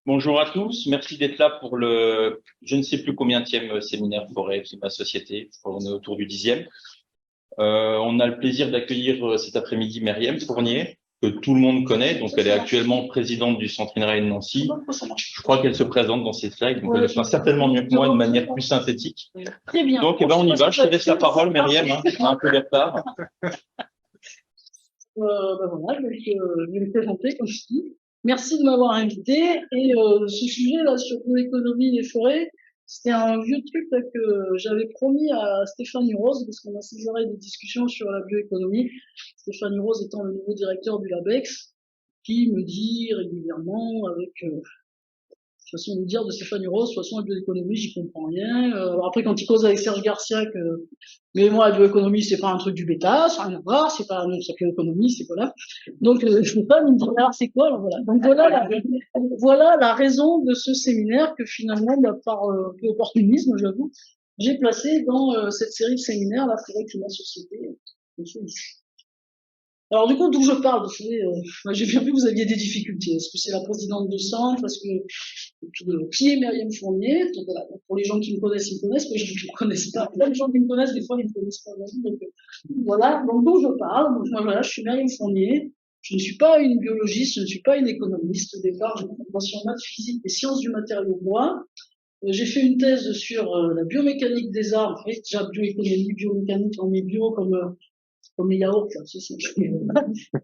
Bonjour à tous, merci d'être là pour le je ne sais plus combienième séminaire Forêt Climat Société. On est autour du 10e. On a le plaisir d'accueillir cet après-midi Myriam Fournier, que tout le monde connaît. Donc elle est actuellement présidente du Centre INRAE de Nancy. Je crois qu'elle se présente dans ces slides, donc elle le fera certainement mieux que moi de manière plus synthétique. Très bien. Donc on y va, je te laisse la parole Myriam, on a un peu de retard. Voilà, donc, je vais me présenter comme je dis. Merci de m'avoir invité. Et ce sujet-là sur l'économie des forêts, c'était un vieux truc là, que j'avais promis à Stéphane Rose, parce qu'on a ces oreilles de discussion sur la bioéconomie. Stéphane Rose étant le nouveau directeur du LABEX, qui me dit régulièrement avec façon de dire de Stéphane Rose, de toute façon, la bioéconomie, j'y comprends rien. Après, quand il cause avec Serge Garcia, mais moi, la bioéconomie, c'est pas un truc du bêta, ça n'a rien à voir, c'est pas, non, c'est que l'économie, c'est voilà. Donc, je peux pas me dire, alors, c'est quoi, alors, voilà. Donc, voilà la raison de ce séminaire que finalement, par opportunisme, j'avoue, j'ai placé dans cette série de séminaires, la forêt climat société. Alors du coup, d'où je parle, vous savez, j'ai bien vu que vous aviez des difficultés. Est-ce que c'est la présidente de centre? Est-ce que qui est Myriam Fournier? Donc, voilà. Donc, pour les gens qui me connaissent, ils me connaissent, mais les gens qui me connaissent pas. Là, les gens qui me connaissent, des fois, ils me connaissent pas. Donc voilà. Donc d'où je parle. Donc moi, voilà, je suis Myriam Fournier. Je ne suis pas une biologiste, je ne suis pas une économiste. Au départ, j'ai une formation en maths physique et sciences du matériau bois. J'ai fait une thèse sur la biomécanique des arbres. Vous voyez, déjà bioéconomie, biomécanique, on met bio comme les yaourts, là, c'est ça.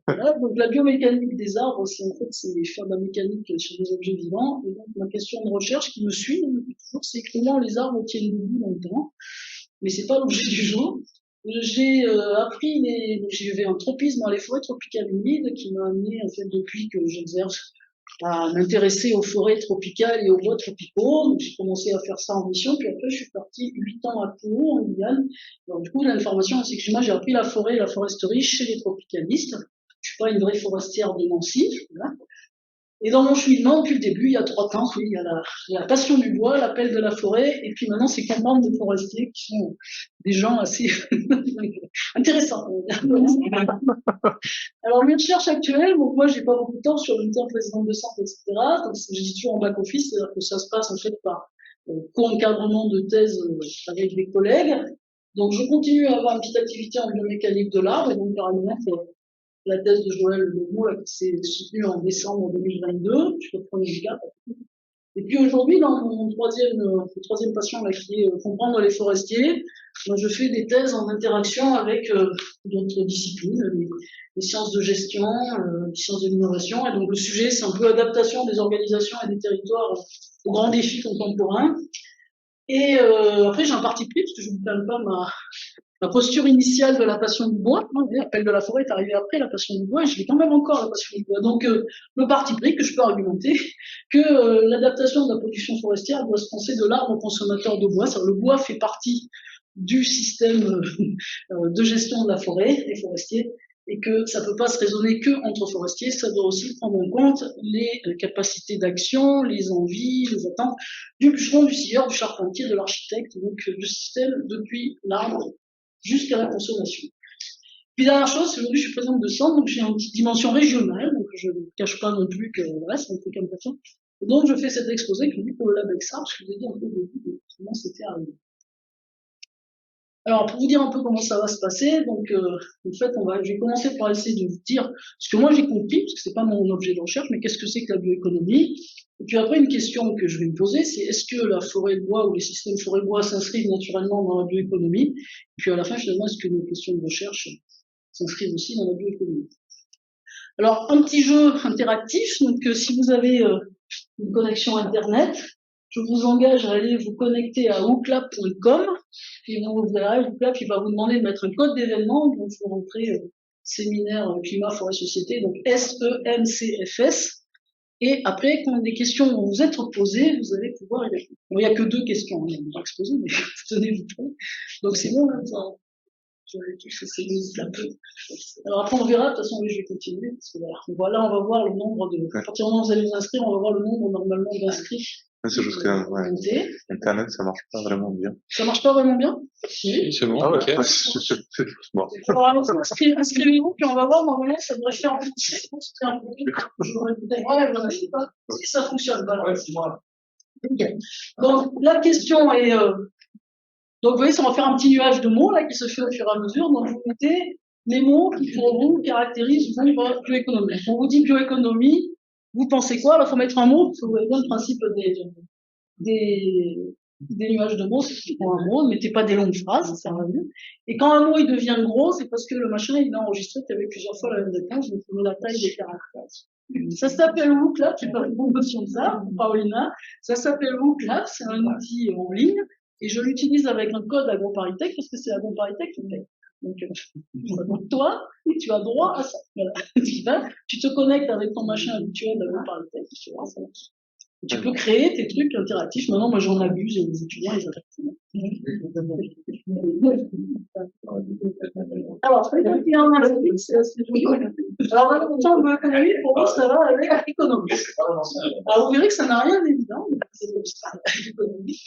Voilà, donc la biomécanique des arbres, c'est en fait c'est faire de la mécanique sur des objets vivants. Et donc ma question de recherche qui me suit depuis toujours, c'est comment les arbres tiennent debout dans le temps. Mais c'est pas l'objet du jour. J'ai appris j'ai fait un tropisme dans les forêts tropicales humides qui m'a amené en fait depuis que j'exerce à m'intéresser aux forêts tropicales et aux bois tropicaux. Donc, j'ai commencé à faire ça en mission, puis après, je suis partie 8 ans à Kourou, en Guyane. Alors, du coup, l'information, c'est que moi, j'ai appris la forêt et la foresterie chez les tropicalistes. Je suis pas une vraie forestière de Nancy, voilà. Et dans mon cheminement, depuis le début, il y a 3 ans, oui, il y a la passion du bois, l'appel de la forêt, et puis maintenant, c'est campagnes de forestiers qui sont des gens assez intéressants. Alors, mes recherches actuelles, donc moi, j'ai pas beaucoup de temps, je suis en même temps présidente de centre, etc. Donc, j'ai toujours en back-office, c'est-à-dire que ça se passe, en fait, par co-encadrement de thèse avec des collègues. Donc, je continue à avoir une petite activité en biomécanique de l'arbre, et donc, par exemple, la thèse de Joël Legault, qui s'est soutenue en décembre 2022, je reprends les gars. Et puis aujourd'hui, dans mon troisième passion, là, qui est comprendre les forestiers, moi, je fais des thèses en interaction avec d'autres disciplines, les sciences de gestion, les sciences de l'innovation. Et donc le sujet, c'est un peu adaptation des organisations et des territoires aux grands défis contemporains. Et après, j'ai un parti pris, parce que je ne vous parle pas ma posture initiale de la passion du bois. L'appel de la forêt est arrivé après la passion du bois, et je l'ai quand même encore, la passion du bois. Donc, le parti pris que je peux argumenter, que l'adaptation de la production forestière doit se penser de l'arbre au consommateur de bois. Le bois fait partie du système de gestion de la forêt, des forestiers, et que ça ne peut pas se raisonner que entre forestiers, ça doit aussi prendre en compte les capacités d'action, les envies, les attentes du bûcheron, du scieur, du charpentier, de l'architecte, donc le système depuis l'arbre jusqu'à la consommation. Puis dernière chose, c'est aujourd'hui je suis présidente de centre, donc j'ai une petite dimension régionale, donc je ne cache pas non plus que voilà, c'est un truc comme ça. Et donc je fais cet exposé que je dis pour le LabEXA, parce que je vous ai dit un peu au début de comment c'était arrivé. Alors, pour vous dire un peu comment ça va se passer, donc en fait, je vais commencer par essayer de vous dire ce que moi j'ai compris, parce que c'est pas mon objet de recherche, mais qu'est-ce que c'est que la bioéconomie. Et puis après, une question que je vais me poser, c'est est-ce que la forêt de bois ou les systèmes forêt-bois s'inscrivent naturellement dans la bioéconomie. Et puis à la fin, finalement, est-ce que nos questions de recherche s'inscrivent aussi dans la bioéconomie. Alors, un petit jeu interactif, donc si vous avez une connexion Internet, je vous engage à aller vous connecter à ouclap.com, et donc vous verrez, Ouclap, il va vous demander de mettre un code d'événement, donc vous rentrez séminaire climat, forêt, société, donc SEMCFS, et après, quand des questions vont vous être posées, vous allez pouvoir y répondre. Bon, il n'y a que 2 questions, il y en a exposées, mais tenez-vous prêts. Donc c'est bon, là, alors après on verra, de toute façon oui je vais continuer, parce que voilà, on va voir le nombre de, à partir du moment où vous allez vous inscrire, on va voir le nombre normalement d'inscrits C'est juste que, ouais. Internet, ça marche pas vraiment bien. Ça marche pas vraiment bien? Si, c'est bon, Ah ouais, ok. bon. Alors, inscrivez-vous, puis on va voir, normalement, ça devrait faire un peu ouais, voilà, je sais pas si ça fonctionne, voilà. Ouais, c'est moi. Okay. Donc, la question est, donc, vous voyez, ça va faire un petit nuage de mots, là, qui se fait au fur et à mesure. Donc, vous mettez les mots qui, pour vous, caractérisent votre bioéconomie. On vous dit bioéconomie, vous pensez quoi? Alors, il faut mettre un mot, parce que vous voyez bien le principe des nuages de mots, c'est qu'il faut un mot, ne mettez pas des longues phrases, ça sert à rien. Et quand un mot, il devient gros, c'est parce que le machin, il a enregistré qu'il y avait plusieurs fois la même réponse, donc il faut la taille des caractères. Ça s'appelle WooClap, j'ai pas une notion de ça, Paulina. Ça s'appelle WooClap, c'est un outil en ligne, et je l'utilise avec un code AgroParisTech, parce que c'est AgroParisTech qui fait. Donc toi, tu as droit à ça. Voilà. Tu te connectes avec ton machin habituel d'AgroParisTech, tu vois, ça marche. Tu peux créer tes trucs interactifs. Maintenant, moi, j'en abuse, les étudiants, ils adorent. Alors, il y en a un, c'est assez joli. Alors, maintenant, bioéconomie, pour moi, ça va avec l'économie. Alors, vous verrez que ça n'a rien d'évident, mais c'est comme ça, l'économie.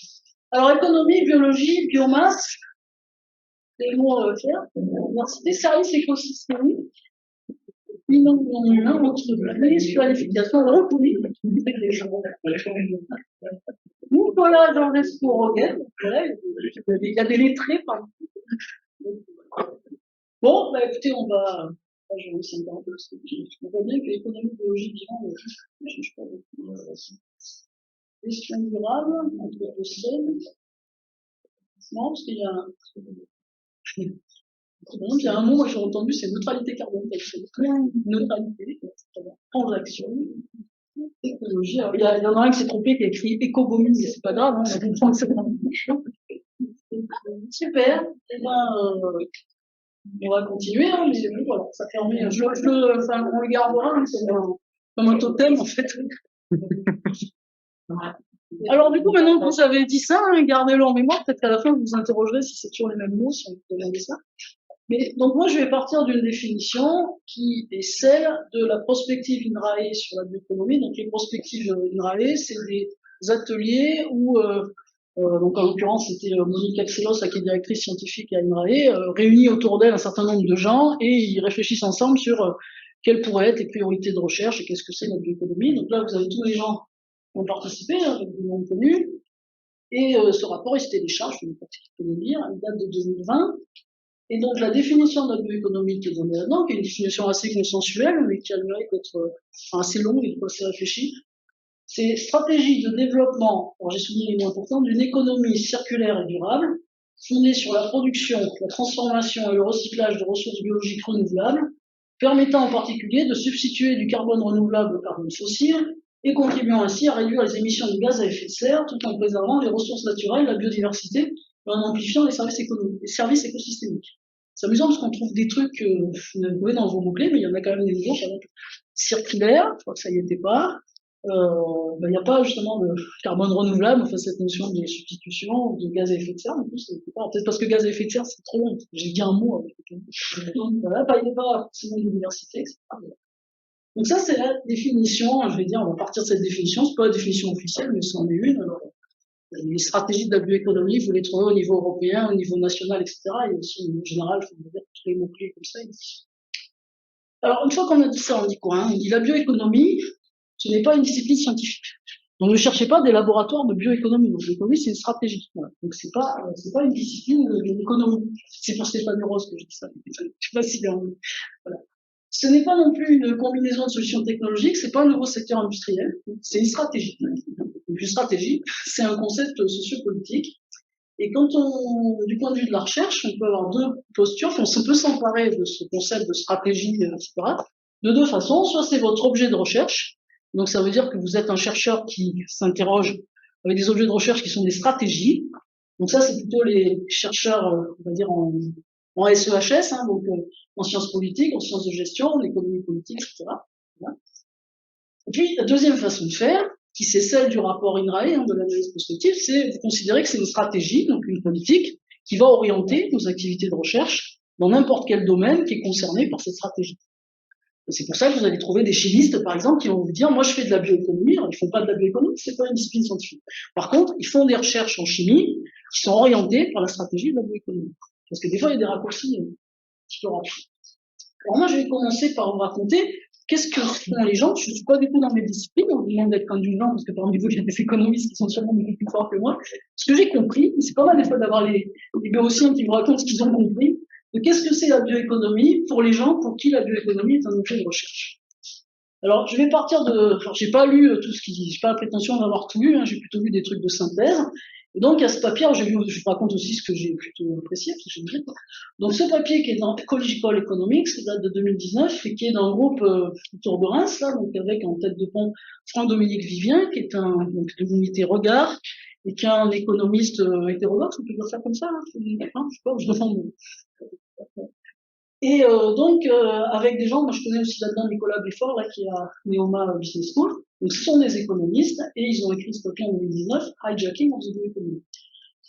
Alors, économie, biologie, biomasse, les mots à faire, université, services écosystémiques, humain, entreprise, planification, recourir, nous, voilà, dans l'Espo Rogen, il y a des lettrés, pardon. Bon, bah, écoutez, on va, je vais essayer un peu, parce que on voit bien que l'économie biologique vivante, ne change pas beaucoup. Gestion durable, anthropocène. Non, parce qu'il y a un, par exemple, il y a un mot, moi j'ai entendu, c'est neutralité carbone. Neutralité, transaction, technologie. Alors, il y en a un qui s'est trompé, qui a écrit écogomie, mais c'est pas grave, hein, on comprend que c'est pas super. Et ben, on va continuer, hein, mais voilà, ça permet, enfin, on le gardera, hein, comme un totem, en fait. Alors, du coup, maintenant que vous avez dit ça, hein, gardez-le en mémoire, peut-être qu'à la fin, vous vous interrogerez si c'est toujours les mêmes mots, si on peut demander ça. Mais, donc, moi, je vais partir d'une définition qui est celle de la prospective INRAE sur la bioéconomie. Donc, les prospectives INRAE, c'est des ateliers où, donc, en l'occurrence, c'était Monique Axelos, qui est directrice scientifique à INRAE, réunit autour d'elle un certain nombre de gens et ils réfléchissent ensemble sur quelles pourraient être les priorités de recherche et qu'est-ce que c'est la bioéconomie. Donc là, vous avez tous les gens qui ont participé, hein, avec des noms connus. Et ce rapport, il se télécharge, je ne sais pas si je peux le lire, il date de 2020. Et donc, la définition de la bioéconomie qui est donnée là-dedans, qui est une définition assez consensuelle, mais qui a le mérite d'être assez longue et assez réfléchie, c'est stratégie de développement, alors j'ai souligné les mots importants, d'une économie circulaire et durable, fondée sur la production, la transformation et le recyclage de ressources biologiques renouvelables, permettant en particulier de substituer du carbone renouvelable au carbone fossile et contribuant ainsi à réduire les émissions de gaz à effet de serre tout en préservant les ressources naturelles, la biodiversité et en amplifiant les services écosystémiques. C'est amusant parce qu'on trouve des trucs que vous avez trouvés dans vos mots-clés, mais il y en a quand même des nouveaux, par exemple, circulaire, je crois que ça y était pas. Il n'y a pas justement de carbone renouvelable, enfin cette notion de substitution de gaz à effet de serre, en plus, peut-être parce que gaz à effet de serre c'est trop long, j'ai dit un mot avec donc voilà, il n'y a pas forcément de biodiversité, etc. Donc ça c'est la définition, je vais dire, on va partir de cette définition, c'est pas la définition officielle, mais c'en est une. Alors, les stratégies de la bioéconomie, vous les trouvez au niveau européen, au niveau national, etc. Et aussi au niveau général, je vais dire tous les mots-clés comme ça. Alors une fois qu'on a dit ça, on dit quoi, hein? On dit la bioéconomie, ce n'est pas une discipline scientifique. Donc ne cherchez pas des laboratoires de bioéconomie. Donc l'économie, c'est une stratégie. Voilà. Donc c'est pas une discipline de l'économie. C'est pour Stéphane Rose que je dis ça. Je sais pas si voilà. Ce n'est pas non plus une combinaison de solutions technologiques, c'est pas un nouveau secteur industriel, c'est une stratégie. Donc une stratégie, c'est un concept sociopolitique. Et quand du point de vue de la recherche, on peut avoir deux postures, on peut s'emparer de ce concept de stratégie, etc. De deux façons. Soit c'est votre objet de recherche. Donc ça veut dire que vous êtes un chercheur qui s'interroge avec des objets de recherche qui sont des stratégies. Donc ça c'est plutôt les chercheurs, on va dire en SEHS, hein, donc en sciences politiques, en sciences de gestion, en économie politique, etc. Voilà. Et puis la deuxième façon de faire, qui c'est celle du rapport INRAE, hein, de l'analyse prospective, c'est de considérer que c'est une stratégie, donc une politique, qui va orienter nos activités de recherche dans n'importe quel domaine qui est concerné par cette stratégie. C'est pour ça que vous allez trouver des chimistes, par exemple, qui vont vous dire, moi, je fais de la bioéconomie. Alors, ils font pas de la bioéconomie, c'est pas une discipline scientifique. Par contre, ils font des recherches en chimie qui sont orientées par la stratégie de la bioéconomie. Parce que des fois, il y a des raccourcis un petit peu rapides. Alors, moi, je vais commencer par vous raconter qu'est-ce que font les gens. Je ne suis pas du tout dans mes disciplines, on me demande d'être indulgent, parce que parmi vous, il y a des économistes qui sont sûrement beaucoup plus forts que moi. Ce que j'ai compris, c'est pas mal des fois d'avoir les béotiens qui me racontent ce qu'ils ont compris, de qu'est-ce que c'est la bioéconomie pour les gens pour qui la bioéconomie est un objet de recherche. Alors, je vais partir de... Alors, j'ai pas lu tout ce qui... J'ai pas la prétention d'avoir tout lu, hein, j'ai plutôt lu des trucs de synthèse. Et donc, à ce papier, je vous raconte aussi ce que j'ai plutôt apprécié, parce que j'ai dit. Donc, ce papier qui est dans Ecological Economics, qui date de 2019, et qui est dans le groupe Tour de Reims, là, donc avec en tête de pont Franck-Dominique Vivien, qui est donc de l'unité Regard, et qui est un économiste hétérodoxe, on peut dire ça comme ça, hein, je sais pas, je demande. Et avec des gens, moi je connais aussi là-dedans Nicolas Béfort, là, qui est à Neoma Business School. Donc ce sont des économistes, et ils ont écrit ce papier en 2019, Hijacking of the Bioeconomy.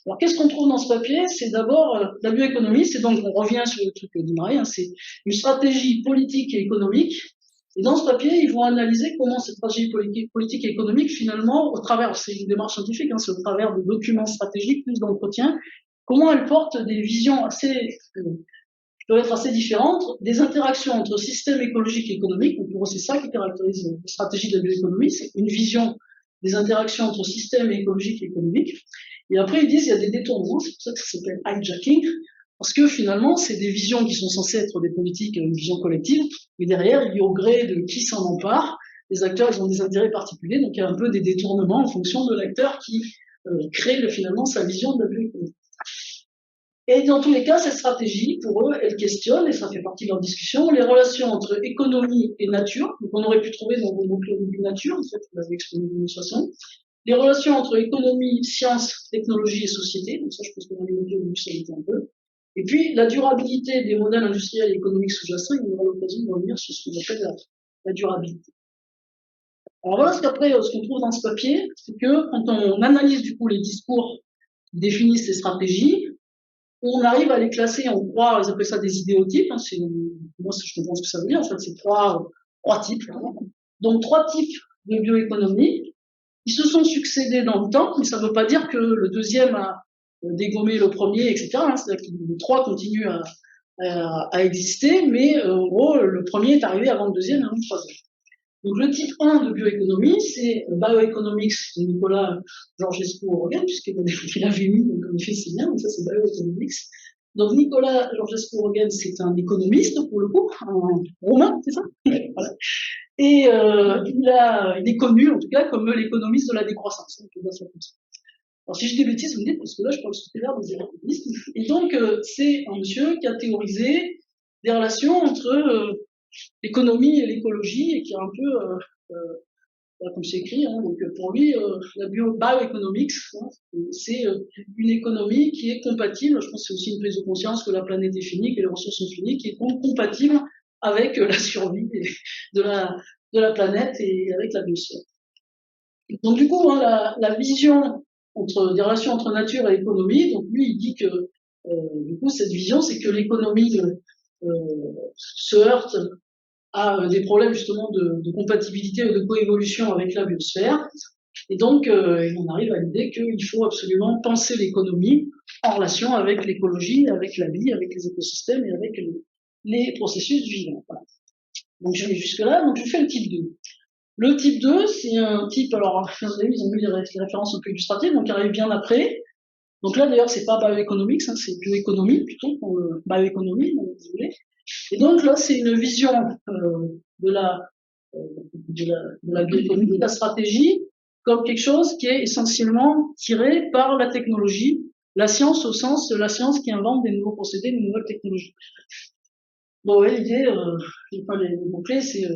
Alors qu'est-ce qu'on trouve dans ce papier? C'est d'abord la bioéconomie, c'est donc, on revient sur le truc d'Imrae, hein, c'est une stratégie politique et économique. Et dans ce papier, ils vont analyser comment cette stratégie politique et économique, finalement, au travers, c'est une démarche scientifique, hein, c'est au travers de documents stratégiques, plus d'entretien, comment elle porte des visions assez peuvent être assez différentes, des interactions entre systèmes écologiques et économiques. Donc, c'est ça qui caractérise la stratégie de la bioéconomie, c'est une vision des interactions entre systèmes écologiques et économiques. Et après, ils disent qu'il y a des détournements, c'est pour ça que ça s'appelle hijacking, parce que finalement, c'est des visions qui sont censées être des politiques, une vision collective, mais derrière, il y a au gré de qui s'en empare, les acteurs, ils ont des intérêts particuliers, donc il y a un peu des détournements en fonction de l'acteur qui crée finalement sa vision de la bioéconomie. Et dans tous les cas, cette stratégie, pour eux, elle questionne, et ça fait partie de leur discussion, les relations entre économie et nature. Donc on aurait pu trouver dans vos mots-clés nature, en fait, vous l'avez exprimé d'une façon. Les relations entre économie, science, technologie et société. Donc ça, je pense que dans les mots-clés, vous savez un peu. Et puis, la durabilité des modèles industriels et économiques sous-jacents, il y aura l'occasion de revenir sur ce qu'on appelle la durabilité. Alors voilà ce qu'on trouve dans ce papier, c'est que quand on analyse du coup les discours qui définissent ces stratégies, on arrive à les classer en trois, ils appellent ça des idéotypes, hein, moi je comprends ce que ça veut dire, en fait c'est trois types. Hein. Donc trois types de bioéconomie, ils se sont succédés dans le temps, mais ça ne veut pas dire que le deuxième a dégommé le premier, etc. Hein, c'est-à-dire que les trois continuent à exister, mais en gros le premier est arrivé avant le deuxième et avant le troisième. Donc le type 1 de bioéconomie, c'est Bioeconomics de Nicolas Georgescu-Roegen, puisqu'il avait mis, donc en effet c'est bien, donc ça c'est Bioeconomics. Donc Nicolas Georgescu-Roegen, c'est un économiste pour le coup, un romain, c'est ça? Voilà. Et il est connu en tout cas comme l'économiste de la décroissance. On peut dire ça comme ça. Alors si je dis des bêtises, vous me dites, parce que là je parle sous couvert des économistes. Et donc c'est un monsieur qui a théorisé des relations entre l'économie et l'écologie, et qui est un peu, comme c'est écrit, hein, donc pour lui, la bioeconomics, hein, c'est une économie qui est compatible, je pense que c'est aussi une prise de conscience que la planète est finie, que les ressources sont finies, qui est donc compatible avec la survie de la planète et avec la biosphère. Donc du coup, hein, la vision des relations entre nature et économie, donc lui il dit que du coup cette vision c'est que l'économie se heurte à des problèmes justement de compatibilité ou de coévolution avec la biosphère. Et donc, on arrive à l'idée qu'il faut absolument penser l'économie en relation avec l'écologie, avec la vie, avec les écosystèmes et avec les processus vivants. Voilà. Donc, je vais jusque-là. Donc, je fais le type 2. Le type 2, c'est un type, alors, ils ont mis les références un peu illustratives, donc il arrive bien après. Donc là, d'ailleurs, c'est pas bioeconomics, hein, c'est bioéconomie plutôt, bioéconomie, donc, vous voulez. Et donc là, c'est une vision de la bioéconomie, de la stratégie, comme quelque chose qui est essentiellement tiré par la technologie, la science au sens de la science qui invente des nouveaux procédés, des nouvelles technologies. Bon, ouais, l'idée, les mots-clés, c'est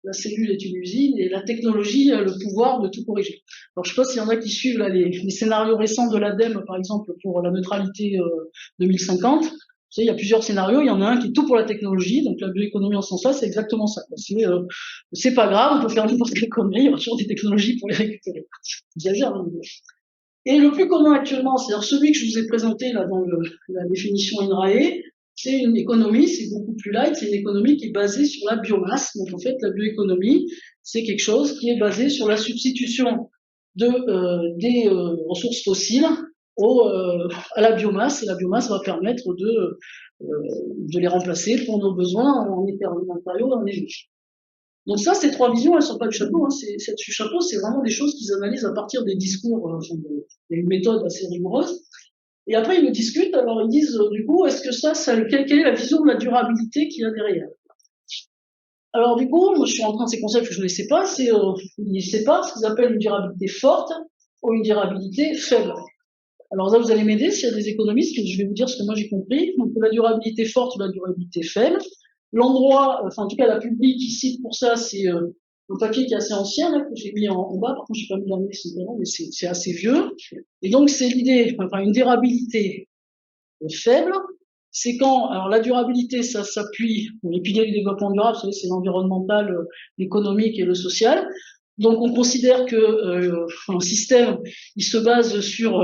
la cellule est une usine et la technologie a le pouvoir de tout corriger. Alors, je sais pas s'il y en a qui suivent là, les scénarios récents de l'ADEME, par exemple, pour la neutralité 2050. Vous savez, il y a plusieurs scénarios. Il y en a un qui est tout pour la technologie. Donc, la bioéconomie en ce sens-là, c'est exactement ça. C'est pas grave, on peut faire n'importe quelle connerie, il y aura toujours des technologies pour les récupérer. J'exagère, hein. Et le plus commun actuellement, c'est-à-dire celui que je vous ai présenté là dans la définition INRAE, c'est une économie, c'est beaucoup plus light, c'est une économie qui est basée sur la biomasse. Donc en fait, la bioéconomie, c'est quelque chose qui est basé sur la substitution des ressources fossiles à la biomasse, et la biomasse va permettre de les remplacer pour nos besoins en matériaux et en énergie. Donc ça, ces trois visions, elles sont pas du chapeau, hein. Cette du chapeau, c'est vraiment des choses qu'ils analysent à partir des discours. Il y a une méthode assez rigoureuse. Et après, ils me discutent, alors ils disent, du coup, est-ce que quelle est la vision de la durabilité qu'il y a derrière? Alors du coup, moi je suis en train de ces concepts que je ne sais pas, ils séparent ce qu'ils appellent une durabilité forte ou une durabilité faible. Alors là, vous allez m'aider s'il y a des économistes, je vais vous dire ce que moi j'ai compris. Donc la durabilité forte ou la durabilité faible. L'endroit, enfin en tout cas la publique qui cite pour ça, c'est un papier qui est assez ancien, là, que j'ai mis en bas, par contre j'ai pas mis l'année, mais c'est assez vieux. Et donc c'est l'idée, enfin une durabilité faible, c'est quand, alors la durabilité, ça s'appuie, les piliers du développement durable, vous savez, c'est l'environnemental, l'économique et le social. Donc on considère que un système, il se base sur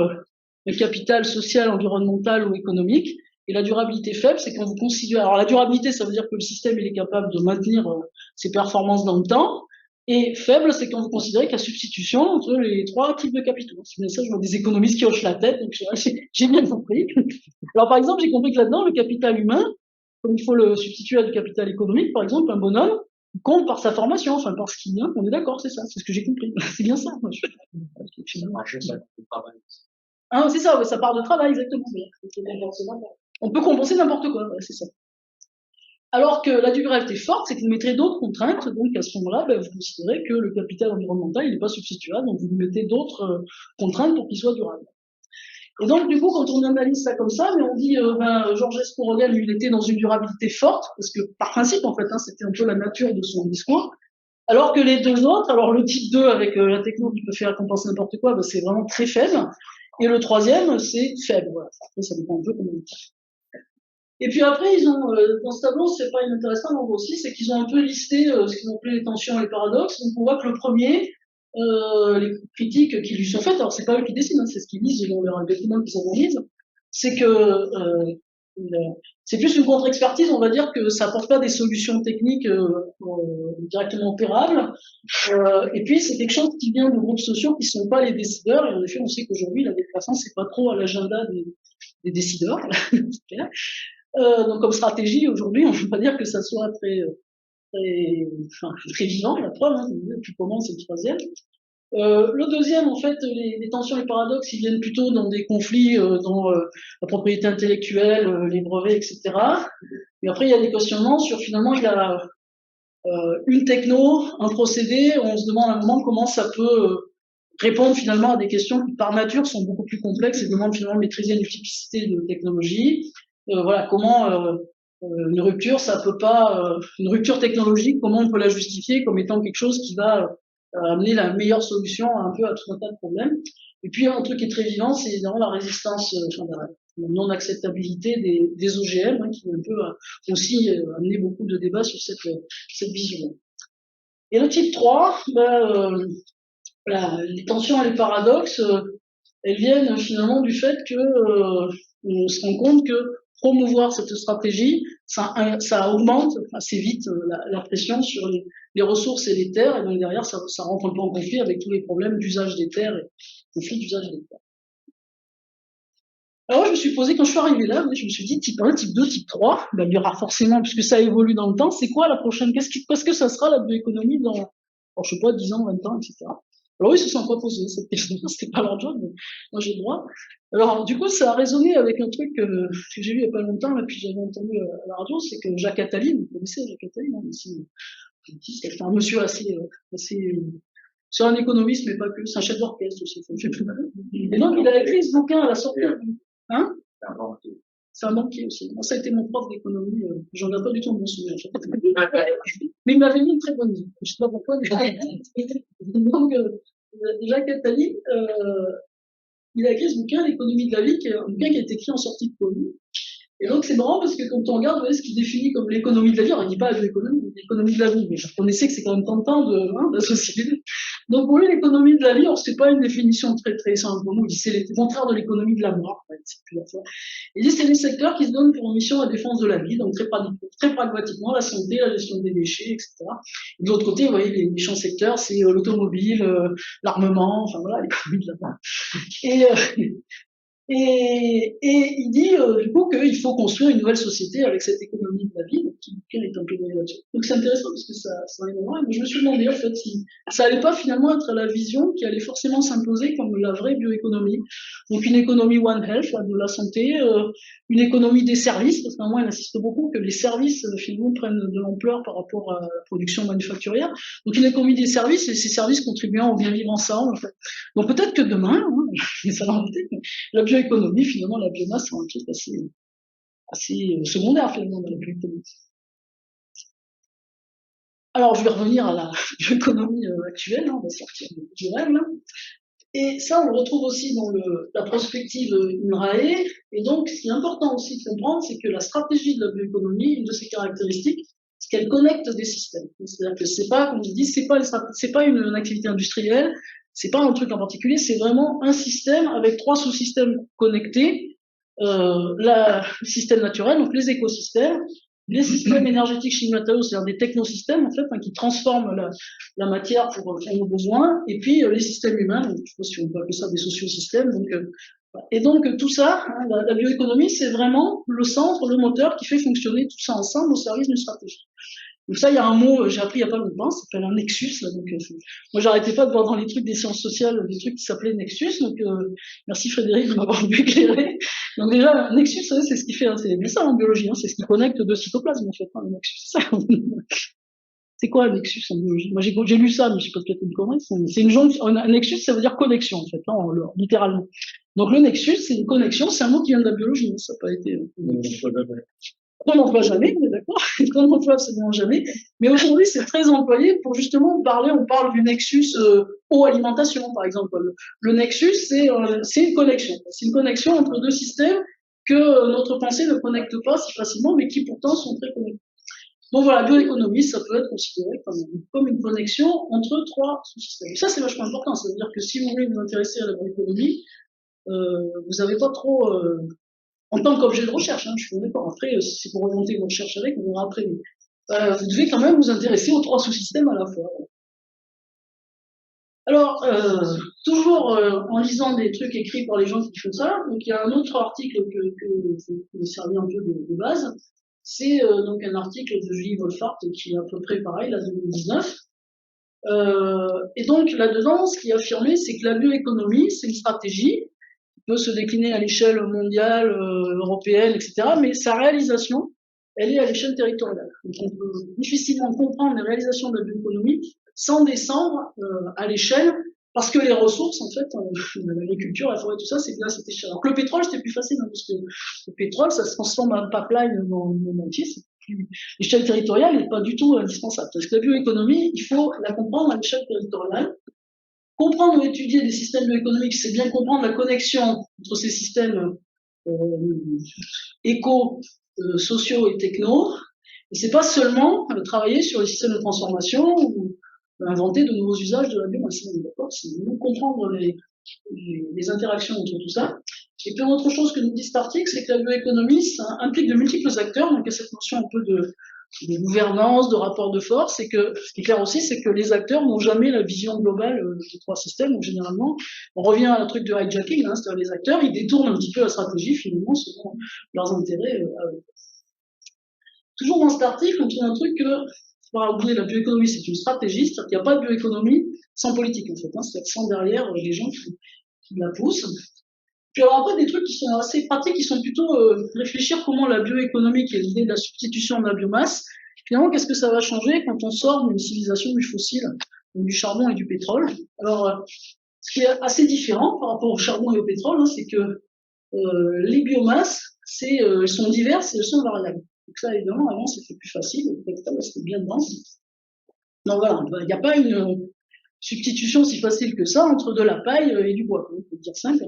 le capital social, environnemental ou économique. Et la durabilité faible, c'est quand vous considérez... Alors la durabilité, ça veut dire que le système il est capable de maintenir ses performances dans le temps. Et faible, c'est quand vous considérez qu'il y a substitution entre les trois types de capitaux. C'est bien ça, je vois des économistes qui hochent la tête, donc j'ai bien compris. Alors par exemple, j'ai compris que là-dedans, le capital humain, comme il faut le substituer à du capital économique, par exemple, un bonhomme, il compte par sa formation, enfin par ce qu'il vient, on est d'accord, c'est ça, c'est ce que j'ai compris. C'est bien ça. Moi, ah, c'est ça, ouais, ça part de travail, exactement. On peut compenser n'importe quoi, ouais, c'est ça. Alors que la durabilité forte, c'est que vous mettrez d'autres contraintes, donc à ce moment-là, vous considérez que le capital environnemental, il n'est pas substituable, donc vous lui mettez d'autres contraintes pour qu'il soit durable. Et donc, du coup, quand on analyse ça comme ça, mais on dit, Georges Esporogel, il était dans une durabilité forte, parce que par principe, en fait, hein, c'était un peu la nature de son discours, alors que les deux autres, alors le type 2 avec la techno qui peut faire compenser n'importe quoi, c'est vraiment très faible, et le troisième, c'est faible. Voilà. Après, ça dépend un peu comment on dit. Et puis après, ils ont, dans ce tableau, c'est pas inintéressant, on voit aussi, c'est qu'ils ont un peu listé ce qu'ils ont appelé les tensions et les paradoxes. Donc on voit que le premier, les critiques qui lui sont faites, alors c'est pas eux qui décident, hein, c'est ce qu'ils disent dans leurs documents qu'ils analysent, c'est que c'est plus une contre-expertise, on va dire que ça apporte pas des solutions techniques directement opérables, et puis c'est quelque chose qui vient de groupes sociaux qui sont pas les décideurs, et en effet on sait qu'aujourd'hui la décroissance c'est pas trop à l'agenda des décideurs, c'est clair. Donc comme stratégie aujourd'hui, on ne peut pas dire que ça soit très vivant, la preuve, hein, depuis comment c'est le troisième. Le deuxième, en fait, les tensions et les paradoxes, ils viennent plutôt dans des conflits dans la propriété intellectuelle, les brevets, etc. Et après, il y a des questionnements sur finalement, il y a une techno, un procédé, on se demande à un moment comment ça peut répondre finalement à des questions qui par nature sont beaucoup plus complexes et demandent finalement de maîtriser une multiplicité de technologies. Voilà, comment une rupture, ça peut pas, une rupture technologique, comment on peut la justifier comme étant quelque chose qui va amener la meilleure solution à un peu à tout un tas de problèmes. Et puis un truc qui est très vivant, c'est évidemment la résistance, la non-acceptabilité des OGM, hein, qui un peu aussi amené beaucoup de débats sur cette vision. Et le type 3, les tensions et les paradoxes, elles viennent finalement du fait que on se rend compte que promouvoir cette stratégie, ça augmente assez vite la pression sur les ressources et les terres, et donc derrière, ça rentre un peu en conflit avec tous les problèmes d'usage des terres et conflit d'usage des terres. Alors, je me suis posé, quand je suis arrivé là, je me suis dit, type 1, type 2, type 3, il y aura forcément, puisque ça évolue dans le temps, c'est quoi la prochaine, qu'est-ce que ça sera la bioéconomie dans, alors, je sais pas, 10 ans, 20 ans, etc. Alors, ils se sont pas posés cette question, c'était pas leur job, mais moi j'ai le droit. Alors, du coup, ça a résonné avec un truc que j'ai vu il y a pas longtemps, là, puis j'avais entendu à la radio, c'est que Jacques Attali, vous connaissez Jacques Attali, hein, ici, c'est un monsieur assez, c'est un économiste, mais pas que, c'est un chef d'orchestre aussi, ça me fait plus mal. Et donc, il a écrit ce bouquin à la sortie. Hein? C'est un banquier aussi. Moi, ça a été mon prof d'économie, j'en ai pas du tout un bon souvenir. Mais il m'avait mis une très bonne vie. Je sais pas pourquoi, mais donc, Jacques Attali, il a écrit ce bouquin, L'économie de la vie, qui est un bouquin qui a été écrit en sortie de Pôle. Et donc, c'est marrant parce que quand on regarde, vous voyez, ce qui définit comme l'économie de la vie, on ne dit pas l'économie, l'économie de la vie, mais vous connaissez que c'est quand même tentant d'associer les deux. Donc, pour lui, l'économie de la vie, c'est pas une définition très, très simple. Pour nous, il dit c'est le contraire de l'économie de la mort, en fait, c'est plusieurs fois. Il dit c'est les secteurs qui se donnent pour mission la défense de la vie, donc très pragmatiquement, la santé, la gestion des déchets, etc. Et de l'autre côté, vous voyez, les méchants secteurs, c'est l'automobile, l'armement, enfin voilà, l'économie de la mort. Et il dit du coup qu'il faut construire une nouvelle société avec cette économie de la vie, donc qui est un peu là-dessus. Donc c'est intéressant parce que ça arrive à moi. Mais je me suis demandé en fait si ça allait pas finalement être la vision qui allait forcément s'imposer comme la vraie bioéconomie. Donc une économie One Health, de la santé, une économie des services, parce qu'à moi il insiste beaucoup que les services finalement prennent de l'ampleur par rapport à la production manufacturière. Donc une économie des services et ces services contribuant au bien vivre ensemble. En fait. Donc peut-être que demain, ça va inventer, la bioéconomie, finalement, la biomasse, c'est un truc assez secondaire, finalement, dans la bioéconomie. Alors, je vais revenir à la bioéconomie actuelle, on va sortir du rêve, là. Et ça, on le retrouve aussi dans la prospective INRAE. Et donc, ce qui est important aussi de comprendre, c'est que la stratégie de la bioéconomie, une de ses caractéristiques, c'est qu'elle connecte des systèmes. C'est-à-dire que c'est pas, comme je dis, c'est pas une activité industrielle, c'est pas un truc en particulier, c'est vraiment un système avec 3 sous-systèmes connectés, le système naturel, donc les écosystèmes, les systèmes énergétiques chimiques matériaux, c'est-à-dire des technosystèmes en fait, qui transforment la matière pour nos besoins, et puis les systèmes humains, donc, je sais pas si on peut appeler ça des sociosystèmes. Et donc tout ça, la bioéconomie, c'est vraiment le centre, le moteur qui fait fonctionner tout ça ensemble au service d'une stratégie. Donc ça, il y a un mot, j'ai appris il y a pas longtemps, ça s'appelle un nexus. Là, donc, moi, j'arrêtais pas de voir dans les trucs des sciences sociales des trucs qui s'appelaient nexus. Donc, merci Frédéric de m'avoir éclairé. Donc déjà, un nexus, c'est ce qui fait, c'est bien ça en biologie, c'est ce qui connecte 2 cytoplasmes en fait, le nexus. C'est quoi un nexus en biologie? Moi, j'ai lu ça, mais je sais pas peut-être une connerie. C'est une jonction. Un nexus, ça veut dire connexion en fait, littéralement. Donc le nexus, c'est une connexion. C'est un mot qui vient de la biologie. Ça n'a pas été. On n'emploie jamais, on est d'accord. On n'emploie absolument jamais. Mais aujourd'hui, c'est très employé pour justement on parle du nexus eau-alimentation, par exemple. Le nexus, c'est une connexion. C'est une connexion entre 2 systèmes que notre pensée ne connecte pas si facilement, mais qui pourtant sont très connectés. Donc voilà, bioéconomie, ça peut être considéré comme une connexion entre 3 sous-systèmes. Et ça, c'est vachement important. Ça veut dire que si vous voulez vous intéresser à la bioéconomie, vous n'avez pas trop... en tant qu'objet de recherche, je suis d'accord. Après, si c'est pour remonter vos recherches avec, on verra après. Vous devez quand même vous intéresser aux 3 sous-systèmes à la fois. Alors, toujours en lisant des trucs écrits par les gens qui font ça, donc il y a un autre article que me servait un peu de base. C'est donc un article de Julie Wolfart qui est à peu près pareil, là, 2019. Et donc là-dedans, ce qui est affirmé, c'est que la bioéconomie, c'est une stratégie peut se décliner à l'échelle mondiale, européenne, etc. Mais sa réalisation, elle est à l'échelle territoriale. Donc on peut difficilement comprendre les réalisations de la bioéconomie sans descendre à l'échelle, parce que les ressources, en fait, l'agriculture, la forêt, tout ça, c'est bien à cette échelle. Alors que le pétrole, c'était plus facile, parce que le pétrole, ça se transforme en pipeline dans le monde entier. L'échelle territoriale n'est pas du tout indispensable. Parce que la bioéconomie, il faut la comprendre à l'échelle territoriale. Comprendre ou étudier des systèmes bioéconomiques, c'est bien comprendre la connexion entre ces systèmes éco, sociaux et techno. Et c'est pas seulement travailler sur les systèmes de transformation ou inventer de nouveaux usages de la biomasse. D'accord, c'est comprendre les interactions entre tout ça. Et puis autre chose que nous dit cet article, c'est que la bioéconomie, ça implique de multiples acteurs, donc il y a cette notion un peu de gouvernance, de rapport de force, et que ce qui est clair aussi, c'est que les acteurs n'ont jamais la vision globale des 3 systèmes. Donc généralement, on revient à un truc de hijacking, c'est-à-dire les acteurs, ils détournent un petit peu la stratégie finalement selon leurs intérêts. Toujours dans cet article, on trouve un truc que, faut oublier, la bioéconomie, c'est une stratégie, c'est-à-dire qu'il n'y a pas de bioéconomie sans politique en fait, c'est-à-dire sans derrière les gens qui la poussent. Puis alors après, des trucs qui sont assez pratiques, qui sont plutôt réfléchir comment la bioéconomie, qui est l'idée de la substitution de la biomasse, finalement, qu'est-ce que ça va changer quand on sort d'une civilisation du fossile, donc du charbon et du pétrole. Alors, ce qui est assez différent par rapport au charbon et au pétrole, c'est que les biomasses, elles sont diverses et elles sont variables. Donc ça, évidemment, avant, c'était plus facile, le pétrole, c'était bien dense. Donc voilà, il n'y a pas une substitution si facile que ça entre de la paille et du bois, on peut dire simple.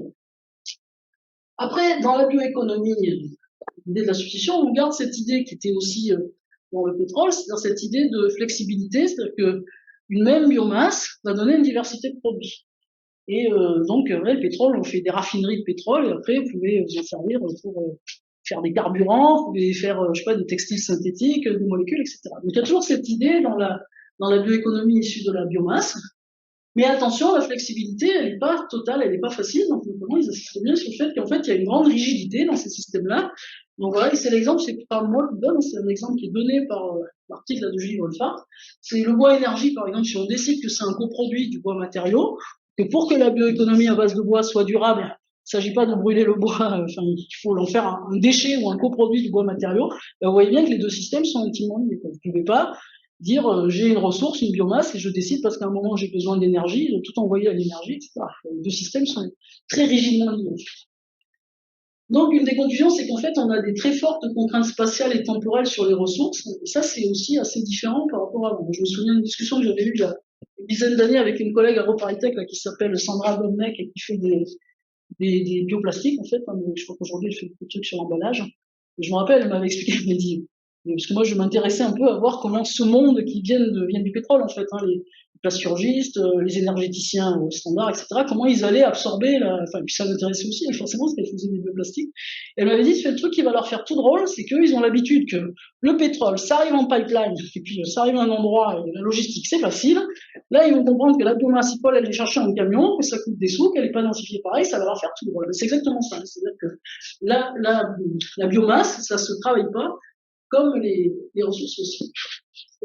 Après, dans la bioéconomie l'idée de la substitution, on garde cette idée qui était aussi dans le pétrole, c'est-à-dire cette idée de flexibilité, c'est-à-dire que une même biomasse va donner une diversité de produits. Et donc, le pétrole, on fait des raffineries de pétrole, et après, vous pouvez vous en servir pour faire des carburants, vous pouvez faire, je sais pas, des textiles synthétiques, des molécules, etc. Donc, il y a toujours cette idée dans la bioéconomie issue de la biomasse. Mais attention, la flexibilité, elle n'est pas totale, elle n'est pas facile. Donc, notamment, ils insistent bien sur le fait qu'en fait, il y a une grande rigidité dans ces systèmes-là. Donc voilà, et c'est l'exemple, c'est pas moi qui donne, c'est un exemple qui est donné par l'article de Julie Wolfart. C'est le bois énergie, par exemple, si on décide que c'est un coproduit du bois matériau, que pour que la bioéconomie à base de bois soit durable, il ne s'agit pas de brûler le bois, enfin, il faut en faire un déchet ou un coproduit du bois matériau. Ben, vous voyez bien que les deux systèmes sont intimement liés. Vous ne pouvez pas dire j'ai une ressource, une biomasse, et je décide parce qu'à un moment j'ai besoin d'énergie, de tout envoyer à l'énergie, etc. Les deux systèmes sont très rigidement liés. Donc une des conclusions, c'est qu'en fait on a des très fortes contraintes spatiales et temporelles sur les ressources, et ça c'est aussi assez différent par rapport à avant. Je me souviens d'une discussion que j'avais eue il y a une dizaine d'années avec une collègue à Roparitech qui s'appelle Sandra Domnek et qui fait des bioplastiques en fait, hein, je crois qu'aujourd'hui elle fait beaucoup de trucs sur l'emballage. Et je me rappelle, elle m'avait expliqué, elle m'a dit, parce que moi je m'intéressais un peu à voir comment ce monde qui vient du pétrole en fait, hein, les plasturgistes, les énergéticiens standards, etc., comment ils allaient absorber enfin, puis ça m'intéressait aussi, forcément, parce qu'elle faisait des bioplastiques. Et elle m'avait dit, c'est le truc qui va leur faire tout drôle, c'est qu'eux, ils ont l'habitude que le pétrole, ça arrive en pipeline, et puis ça arrive à un endroit, et la logistique, c'est facile. Là, ils vont comprendre que la biomasse, il faut aller chercher en camion, que ça coûte des sous, qu'elle n'est pas densifiée pareil, ça va leur faire tout drôle. C'est exactement ça. C'est-à-dire que la biomasse, ça se travaille pas comme les ressources fossiles.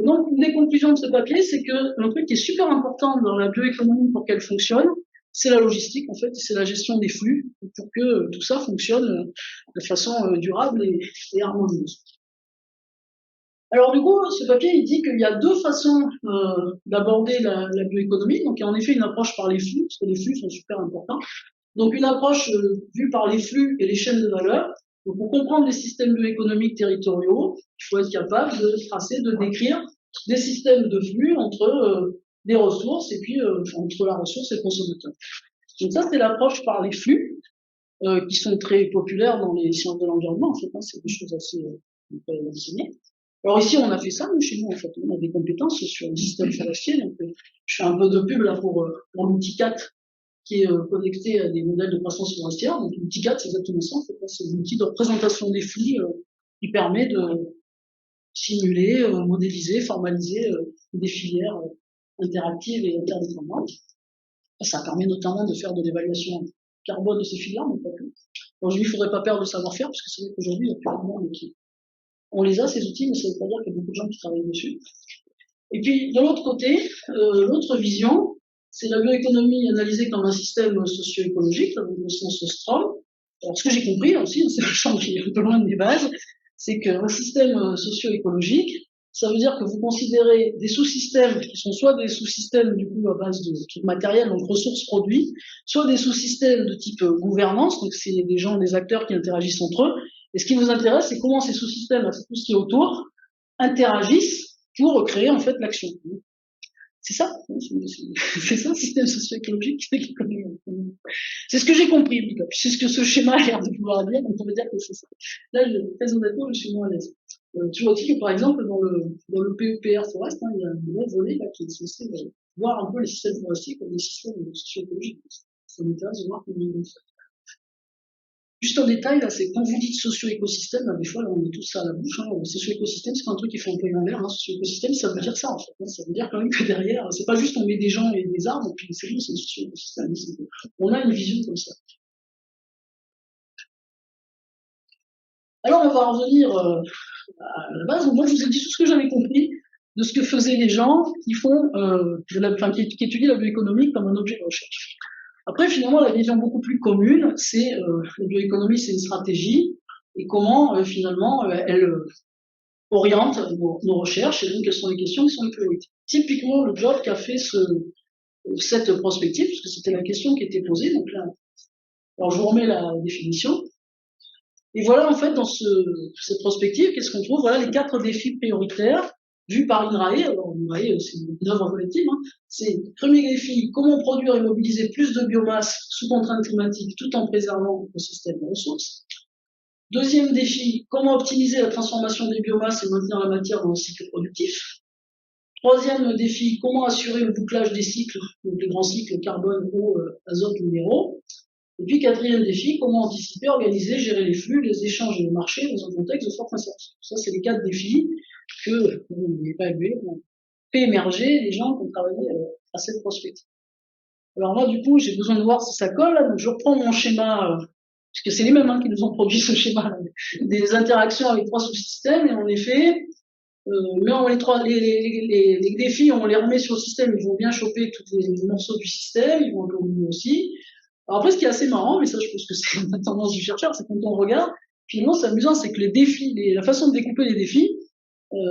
Et donc, une des conclusions de ce papier, c'est que un truc qui est super important dans la bioéconomie pour qu'elle fonctionne, c'est la logistique, en fait, c'est la gestion des flux, pour que tout ça fonctionne de façon durable et harmonieuse. Alors, du coup, ce papier, il dit qu'il y a deux façons d'aborder la bioéconomie. Donc, il y a en effet une approche par les flux, parce que les flux sont super importants. Donc, une approche vue par les flux et les chaînes de valeur. Donc, pour comprendre les systèmes bioéconomiques territoriaux, il faut être capable de tracer, de décrire des systèmes de flux entre des ressources et puis entre la ressource et le consommateur. Donc ça, c'est l'approche par les flux qui sont très populaires dans les sciences de l'environnement. En fait, hein, c'est des choses assez enseignées. Alors ici, on a fait ça, nous, chez nous, en fait. On a des compétences sur le système forestier. Donc, je fais un peu de pub là pour l'outil 4 qui est connecté à des modèles de croissance forestière. Donc l'outil 4, c'est exactement ça. En fait, c'est l'outil de représentation des flux qui permet de simuler, modéliser, formaliser des filières interactives et interdépendantes. Ça permet notamment de faire de l'évaluation carbone de ces filières, mais pas que. Aujourd'hui, il ne faudrait pas perdre le savoir-faire, parce que c'est vrai qu'aujourd'hui, il y a plus de monde qui... On les a, ces outils, mais ça ne veut pas dire qu'il y a beaucoup de gens qui travaillent dessus. Et puis, de l'autre côté, l'autre vision, c'est la bioéconomie analysée comme un système socio-écologique, dans le sens Strom. Alors, ce que j'ai compris aussi, c'est un champ qui est un peu loin de mes bases, c'est qu'un système socio-écologique, ça veut dire que vous considérez des sous-systèmes qui sont soit des sous-systèmes du coup à base de matériel, donc ressources produits, soit des sous-systèmes de type gouvernance, donc c'est des gens, des acteurs qui interagissent entre eux. Et ce qui vous intéresse, c'est comment ces sous-systèmes, tout ce qui est autour, interagissent pour créer en fait l'action. C'est ça, c'est ça le système socio-écologique. C'est ce que j'ai compris, c'est ce que ce schéma a l'air de pouvoir dire, donc on va dire que c'est ça. Là, très honnêtement, je suis moins à l'aise. Toujours dit que par exemple, dans le PEPR Forest, hein, il y a un gros volet là, qui est censé voir un peu les systèmes forestiers comme des systèmes socio-écologiques. Ça m'intéresse de voir comment ils vont faire. Juste en détail, là, c'est quand vous dites socio-écosystème, des fois, là, on a tout ça à la bouche. Hein. Socio-écosystème, c'est pas un truc qui fait un peu en l'air. Hein. Socio-écosystème, ça veut dire ça, en fait. Hein. Ça veut dire quand même que derrière, c'est pas juste on met des gens et des arbres, et puis c'est juste, c'est un socio-écosystème. On a une vision comme ça. Alors, on va revenir à la base. Donc, moi, je vous ai dit tout ce que j'avais compris de ce que faisaient les gens qui font, qui étudient la bioéconomie comme un objet de recherche. Après, finalement, la vision beaucoup plus commune, c'est la bioéconomie, c'est une stratégie, et comment, finalement, elle oriente nos recherches, et donc quelles sont les questions qui sont les priorités. Typiquement, le job qu'a fait cette prospective, parce que c'était la question qui était posée, donc là, alors je vous remets la définition. Et voilà, en fait, dans cette prospective, qu'est-ce qu'on trouve? Voilà les 4 défis prioritaires vus par INRAE. Alors, INRAE, c'est une œuvre collective. Hein. C'est, premier défi, comment produire et mobiliser plus de biomasse sous contraintes climatiques tout en préservant l'écosystème de ressources. Deuxième défi, comment optimiser la transformation des biomasses et maintenir la matière dans le cycle productif. Troisième défi, comment assurer le bouclage des cycles, donc les grands cycles carbone, eau, azote, minéraux. Et puis quatrième défi, comment anticiper, organiser, gérer les flux, les échanges et le marché dans un contexte de forte incertitude. Ça, c'est les 4 défis que vous n'avez pas évalués, on fait émerger les gens qui ont travaillé à cette prospective. Alors là, du coup, j'ai besoin de voir si ça colle. Donc je reprends mon schéma, parce que c'est les mêmes qui nous ont produit ce schéma, des interactions avec 3 sous-systèmes, et en effet, là, les défis, on les remet sur le système, ils vont bien choper tous les morceaux du système, ils vont un peu au milieu aussi. Alors après, ce qui est assez marrant, mais ça, je pense que c'est la tendance du chercheur, c'est quand on regarde, finalement, c'est amusant, c'est que les défis, la façon de découper les défis,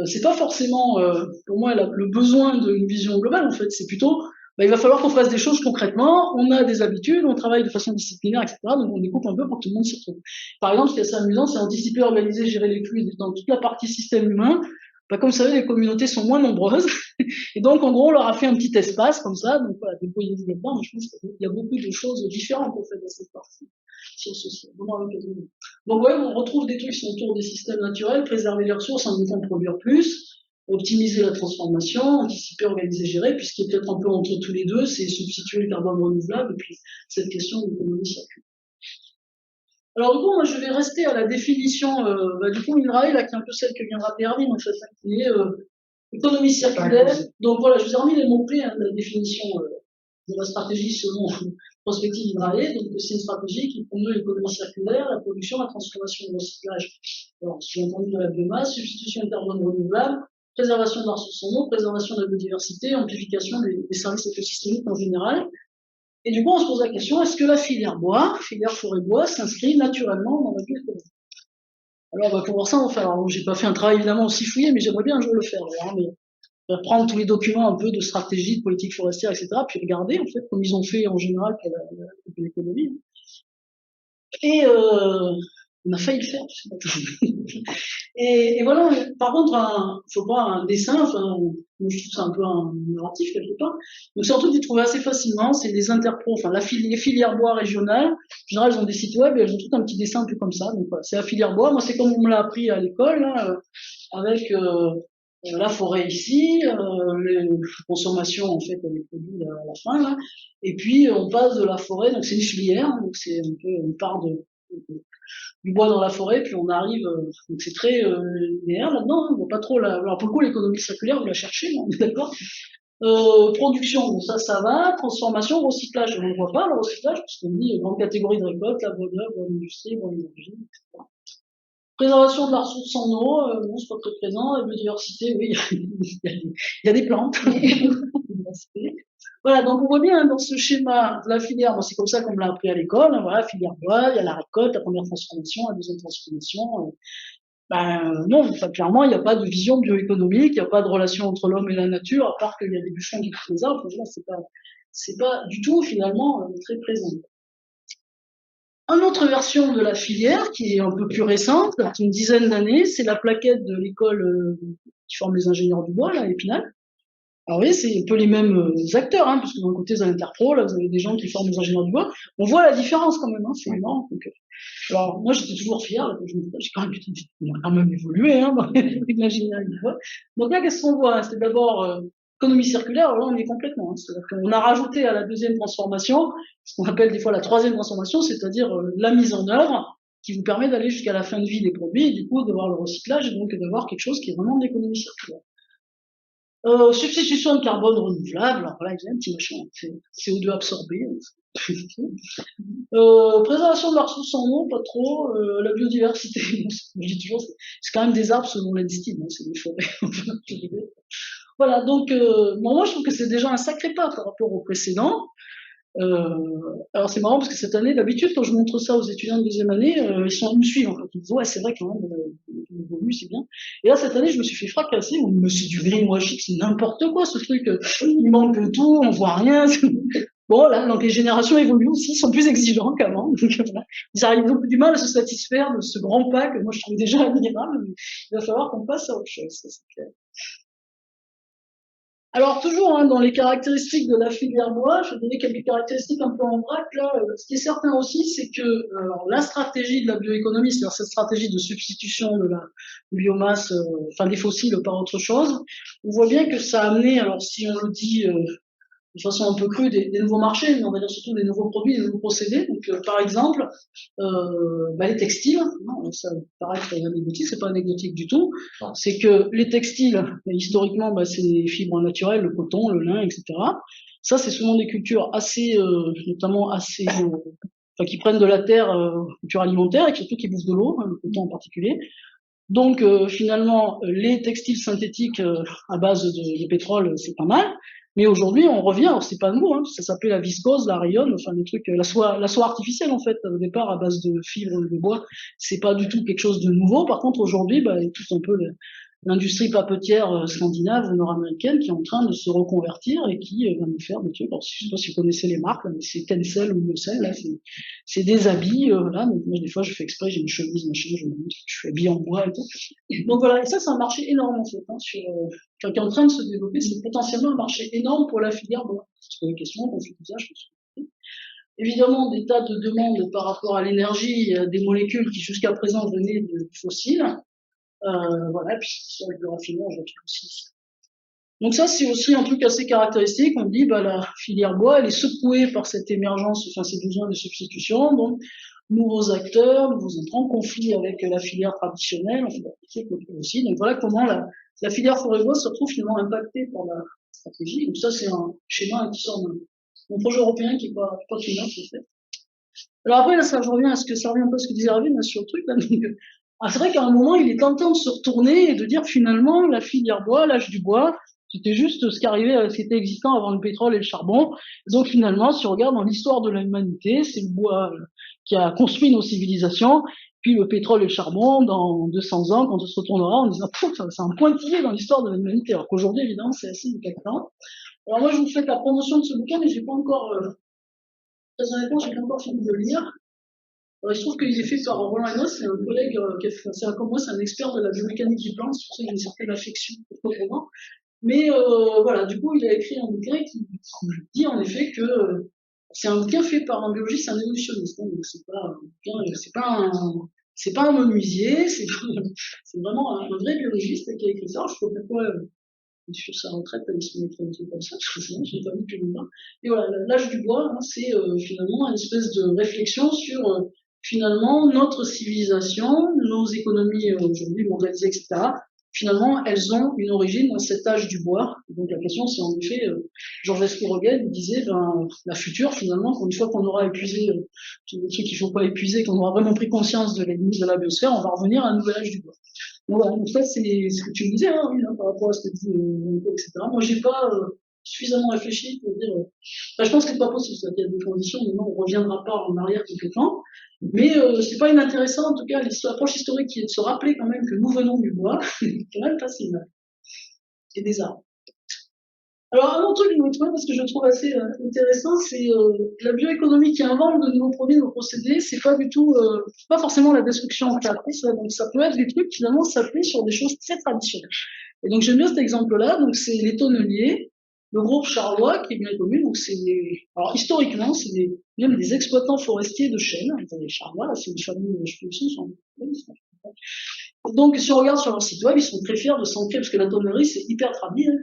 c'est pas forcément, pour moi, le besoin d'une vision globale, en fait, c'est plutôt, il va falloir qu'on fasse des choses concrètement, on a des habitudes, on travaille de façon disciplinaire, etc., donc on découpe un peu pour que tout le monde s'y retrouve. Par exemple, ce qui est assez amusant, c'est anticiper, organiser, gérer les flux dans toute la partie système humain. Comme vous savez, les communautés sont moins nombreuses, et donc en gros, on leur a fait un petit espace comme ça, donc voilà, déployer dedans, mais je pense qu'il y a beaucoup de choses différentes en fait dans cette partie sociale. Donc ouais, on retrouve des trucs qui sont autour des systèmes naturels, préserver les ressources en même temps produire plus, optimiser la transformation, anticiper, organiser, gérer, puis ce qui est peut-être un peu entre tous les deux, c'est substituer le carbone renouvelable, et puis cette question de l'économie circulaire. Alors du coup, moi je vais rester à la définition du coup INRAE, là, qui est un peu celle que vient de rappeler Erwin, en fait, qui est économie circulaire. Donc voilà, je vous ai remis les mots-clés de la définition de la stratégie selon prospective INRAE. Donc c'est une stratégie qui promeut l'économie circulaire, la production, la transformation et le recyclage. Alors, j'ai entendu de la biomasse, substitution de carbone renouvelable, préservation de la ressource en eau, préservation de la biodiversité, amplification des services écosystémiques en général. Et du coup, on se pose la question, est-ce que la filière bois, filière forêt-bois, s'inscrit naturellement dans la bioéconomie? Alors, pour voir ça, j'ai pas fait un travail évidemment aussi fouillé, mais j'aimerais bien un jour le faire. Prendre tous les documents un peu de stratégie, de politique forestière, etc., puis regarder, en fait, comme ils ont fait en général pour l'économie. Et on a failli le faire, je sais pas. Et voilà, par contre, faut pas un dessin, je trouve ça un peu un narratif quelque part. Donc c'est un truc que vous trouvez assez facilement, c'est les interpros, les filières bois régionales. En général, elles ont des sites web et elles ont tout un petit dessin un peu comme ça. Donc voilà, c'est la filière bois. Moi, c'est comme on me l'a appris à l'école, avec la forêt ici, les consommations en fait des produits à la fin là. Et puis on passe de la forêt, donc c'est une filière, donc c'est un peu, on part du bois dans la forêt, puis on arrive, donc c'est très linéaire là-dedans, on voit pas trop alors pour le coup l'économie circulaire, vous la cherchez, on est d'accord. Production, bon ça va, transformation, recyclage, on ne voit pas le recyclage, parce qu'on dit grande catégorie de récolte, la bois d'œuvre, bois d'industrie, bois d'énergie, etc. Préservation de la ressource en eau, bon, c'est pas très présent, la biodiversité, oui, il y a des plantes. Voilà, donc on voit bien dans ce schéma de la filière, bon, c'est comme ça qu'on me l'a appris à l'école, voilà, filière bois, il y a la récolte, la première transformation, la deuxième transformation. Non, clairement, il n'y a pas de vision bioéconomique, il n'y a pas de relation entre l'homme et la nature, à part qu'il y a des bûcherons qui coupent les arbres, c'est pas du tout finalement très présent. Une autre version de la filière, qui est un peu plus récente, qui a une dizaine d'années, c'est la plaquette de l'école qui forme les ingénieurs du bois, là, à Épinal. Alors oui, c'est un peu les mêmes acteurs, parce que d'un côté, vous avez Interpro, là, vous avez des gens qui forment les ingénieurs du bois. On voit la différence quand même, c'est énorme. Donc, alors, moi, j'étais toujours fier, là, je me disais, j'ai quand même évolué, dans l'ingénierie du bois. Donc là, qu'est-ce qu'on voit? C'est d'abord économie circulaire, là, on y est complètement. C'est-à-dire qu'on a rajouté à la deuxième transformation, ce qu'on appelle des fois la troisième transformation, c'est-à-dire la mise en œuvre, qui vous permet d'aller jusqu'à la fin de vie des produits, et du coup, de voir le recyclage, et donc d'avoir quelque chose qui est vraiment de l'économie circulaire. Substitution de carbone renouvelable, alors là, il y a un petit machin, CO2 absorbé. Préservation de la ressource en eau, pas trop. La biodiversité, je dis toujours, c'est quand même des arbres selon l'estime, c'est des forêts. Voilà, donc moi je trouve que c'est déjà un sacré pas par rapport au précédent. Alors c'est marrant parce que cette année, d'habitude, quand je montre ça aux étudiants de deuxième année, ils me suivent en fait. Ils disent ouais, c'est vrai quand même, évolue, c'est bien. Et là cette année, je me suis fait fracasser. Mais c'est du greenwashing, c'est n'importe quoi ce truc. Il manque de tout, on voit rien. Bon là, donc les générations évoluent aussi, sont plus exigeants qu'avant. Donc voilà, ils arrivent beaucoup du mal à se satisfaire de ce grand pas que moi je trouve déjà admirable. Mais il va falloir qu'on passe à autre chose, ça c'est clair. Alors toujours hein, dans les caractéristiques de la filière bois, je vais donner quelques caractéristiques un peu en vrac. Là, ce qui est certain aussi, c'est que la stratégie de la bioéconomie, c'est-à-dire cette stratégie de substitution de la biomasse, enfin des fossiles par autre chose, on voit bien que ça a amené, alors si on le dit de façon un peu crue, des nouveaux marchés, mais on va dire surtout des nouveaux produits, des nouveaux procédés. Donc par exemple, les textiles, non, ça paraît très anecdotique, c'est pas anecdotique du tout, c'est que les textiles, historiquement, c'est les fibres naturelles, le coton, le lin, etc. Ça, c'est souvent des cultures assez, notamment assez, enfin, qui prennent de la terre, culture alimentaire, et surtout qui bouffent de l'eau, hein, le coton en particulier. Donc finalement, les textiles synthétiques à base de pétrole, c'est pas mal. Mais aujourd'hui, on revient, alors c'est pas nouveau, hein, ça s'appelait la viscose, la rayonne, enfin des trucs, la soie artificielle en fait, au départ à base de fibres de bois, c'est pas du tout quelque chose de nouveau. Par contre, aujourd'hui, il y a tout un peu l'industrie papetière scandinave ou nord-américaine qui est en train de se reconvertir et qui va nous faire des trucs. Alors, je sais pas si vous connaissez les marques, là, mais c'est Tencel ou Mosel, là, c'est des habits, là, donc moi, des fois, je fais exprès, j'ai une chemise, machin, je suis habillé en bois et tout. Donc voilà, et ça, c'est un marché énorme, en fait, hein, qui est en train de se développer, c'est potentiellement un marché énorme pour la filière bois. C'est une question, on fait tout ça, je pense. Évidemment, des tas de demandes par rapport à l'énergie, des molécules qui jusqu'à présent venaient de fossiles. Voilà, puis sur le raffinage aussi. Donc ça, c'est aussi un truc assez caractéristique. On dit, la filière bois, elle est secouée par cette émergence, enfin ces besoins de substitution. Donc, nouveaux acteurs, nouveaux entrants, conflit avec la filière traditionnelle, aussi. Donc voilà comment la filière forêt-bois se retrouve finalement impactée par la stratégie. Donc ça, c'est un schéma qui sort d'un projet européen qui est pas tout neuf, en fait. Alors après, là, je reviens à ce que ça revient un peu à ce que disait Ravi, sur le truc, là. Donc, c'est vrai qu'à un moment, il est tentant de se retourner et de dire finalement, la filière bois, l'âge du bois, c'était juste ce qui arrivait, ce qui était existant avant le pétrole et le charbon. Donc finalement, si on regarde dans l'histoire de l'humanité, c'est le bois qui a construit nos civilisations, puis le pétrole et le charbon, dans 200 ans, quand on se retournera, on disant, c'est un pointillé dans l'histoire de l'humanité. Alors qu'aujourd'hui, évidemment, c'est assez impactant. Alors moi, je vous fais la promotion de ce bouquin, mais j'ai pas encore, très honnêtement, j'ai pas encore fini de le lire. Alors, il se trouve qu'il est fait par Roland Hénos, c'est un collègue c'est comme moi, c'est un expert de la biomécanique du plan, c'est pour ça que j'ai une certaine affection pour Roland. Mais voilà, du coup, il a écrit un bouquin qui dit en effet que c'est un bouquin fait par un biologiste, un évolutionniste. Hein, donc c'est pas un menuisier, c'est vraiment un vrai biologiste qui a écrit ça. Je sais pas pourquoi sur sa retraite, il se met un truc comme ça, parce que sinon, je n'ai pas vu depuis longtemps. Et voilà, l'âge du bois, hein, c'est finalement une espèce de réflexion sur finalement notre civilisation, nos économies aujourd'hui mondialisées, etc. Finalement, elles ont une origine dans cet âge du bois. Donc la question, c'est en effet, Georges Esquirolguel disait, la future, finalement, une fois qu'on aura épuisé des trucs qu'il ne faut pas épuiser, qu'on aura vraiment pris conscience de les limites de la biosphère, on va revenir à un nouvel âge du bois. Donc voilà, donc ça c'est ce que tu me disais, hein, oui, hein, par rapport à ce que tu dis, etc. Moi, j'ai pas suffisamment réfléchi pour dire. Je pense que c'est pas possible, qu'il y a des conditions, mais non, on reviendra pas en arrière complètement. Mais c'est pas inintéressant, en tout cas, l'approche historique qui est de se rappeler quand même que nous venons du bois, c'est quand même facile. Et des arbres. Alors, un autre truc que je parce que je trouve assez intéressant, c'est la bioéconomie qui invente de nouveaux produits, de nouveaux procédés. C'est pas du tout, pas forcément la destruction en caprice. Donc, ça peut être des trucs qui finalement s'appuient sur des choses très traditionnelles. Et donc, j'aime bien cet exemple-là. Donc, c'est les tonneliers, le groupe Charlois qui est bien connu. Donc, alors historiquement, c'est même des exploitants forestiers de chênes. Les Charlois, là, c'est une famille, je peux aussi, donc, si on regarde sur leur site web, ils sont très fiers de s'ancrer parce que la tonnerie, c'est hyper tradit, hein,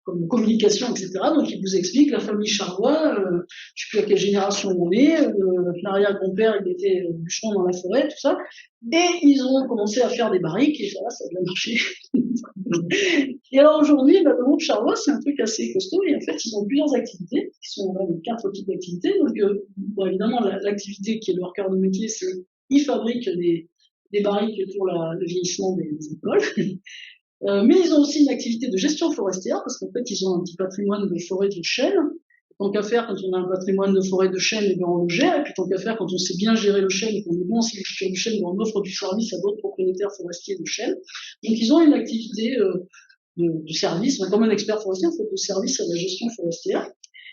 comme communication, etc. Donc, il vous explique la famille Charlois, je ne sais plus à quelle génération on est, l'arrière-grand-père, il était bûcheron dans la forêt, tout ça. Et ils ont commencé à faire des barriques, et ça a bien marché. Et alors aujourd'hui, le groupe Charlois, c'est un truc assez costaud, et en fait, ils ont plusieurs activités, qui sont 4 types d'activités. Donc, évidemment, l'activité qui est leur cœur de métier, c'est ils fabriquent des barriques pour le vieillissement des écoles. Mais ils ont aussi une activité de gestion forestière, parce qu'en fait, ils ont un petit patrimoine de forêts de chênes. Tant qu'à faire, quand on a un patrimoine de forêt de chêne, on le gère. Et puis, tant qu'à faire, quand on sait bien gérer le chêne et qu'on est bon en sélection du chêne, on offre du service à d'autres propriétaires forestiers de chêne. Donc, ils ont une activité de service, comme un expert forestier, en fait, de service à la gestion forestière.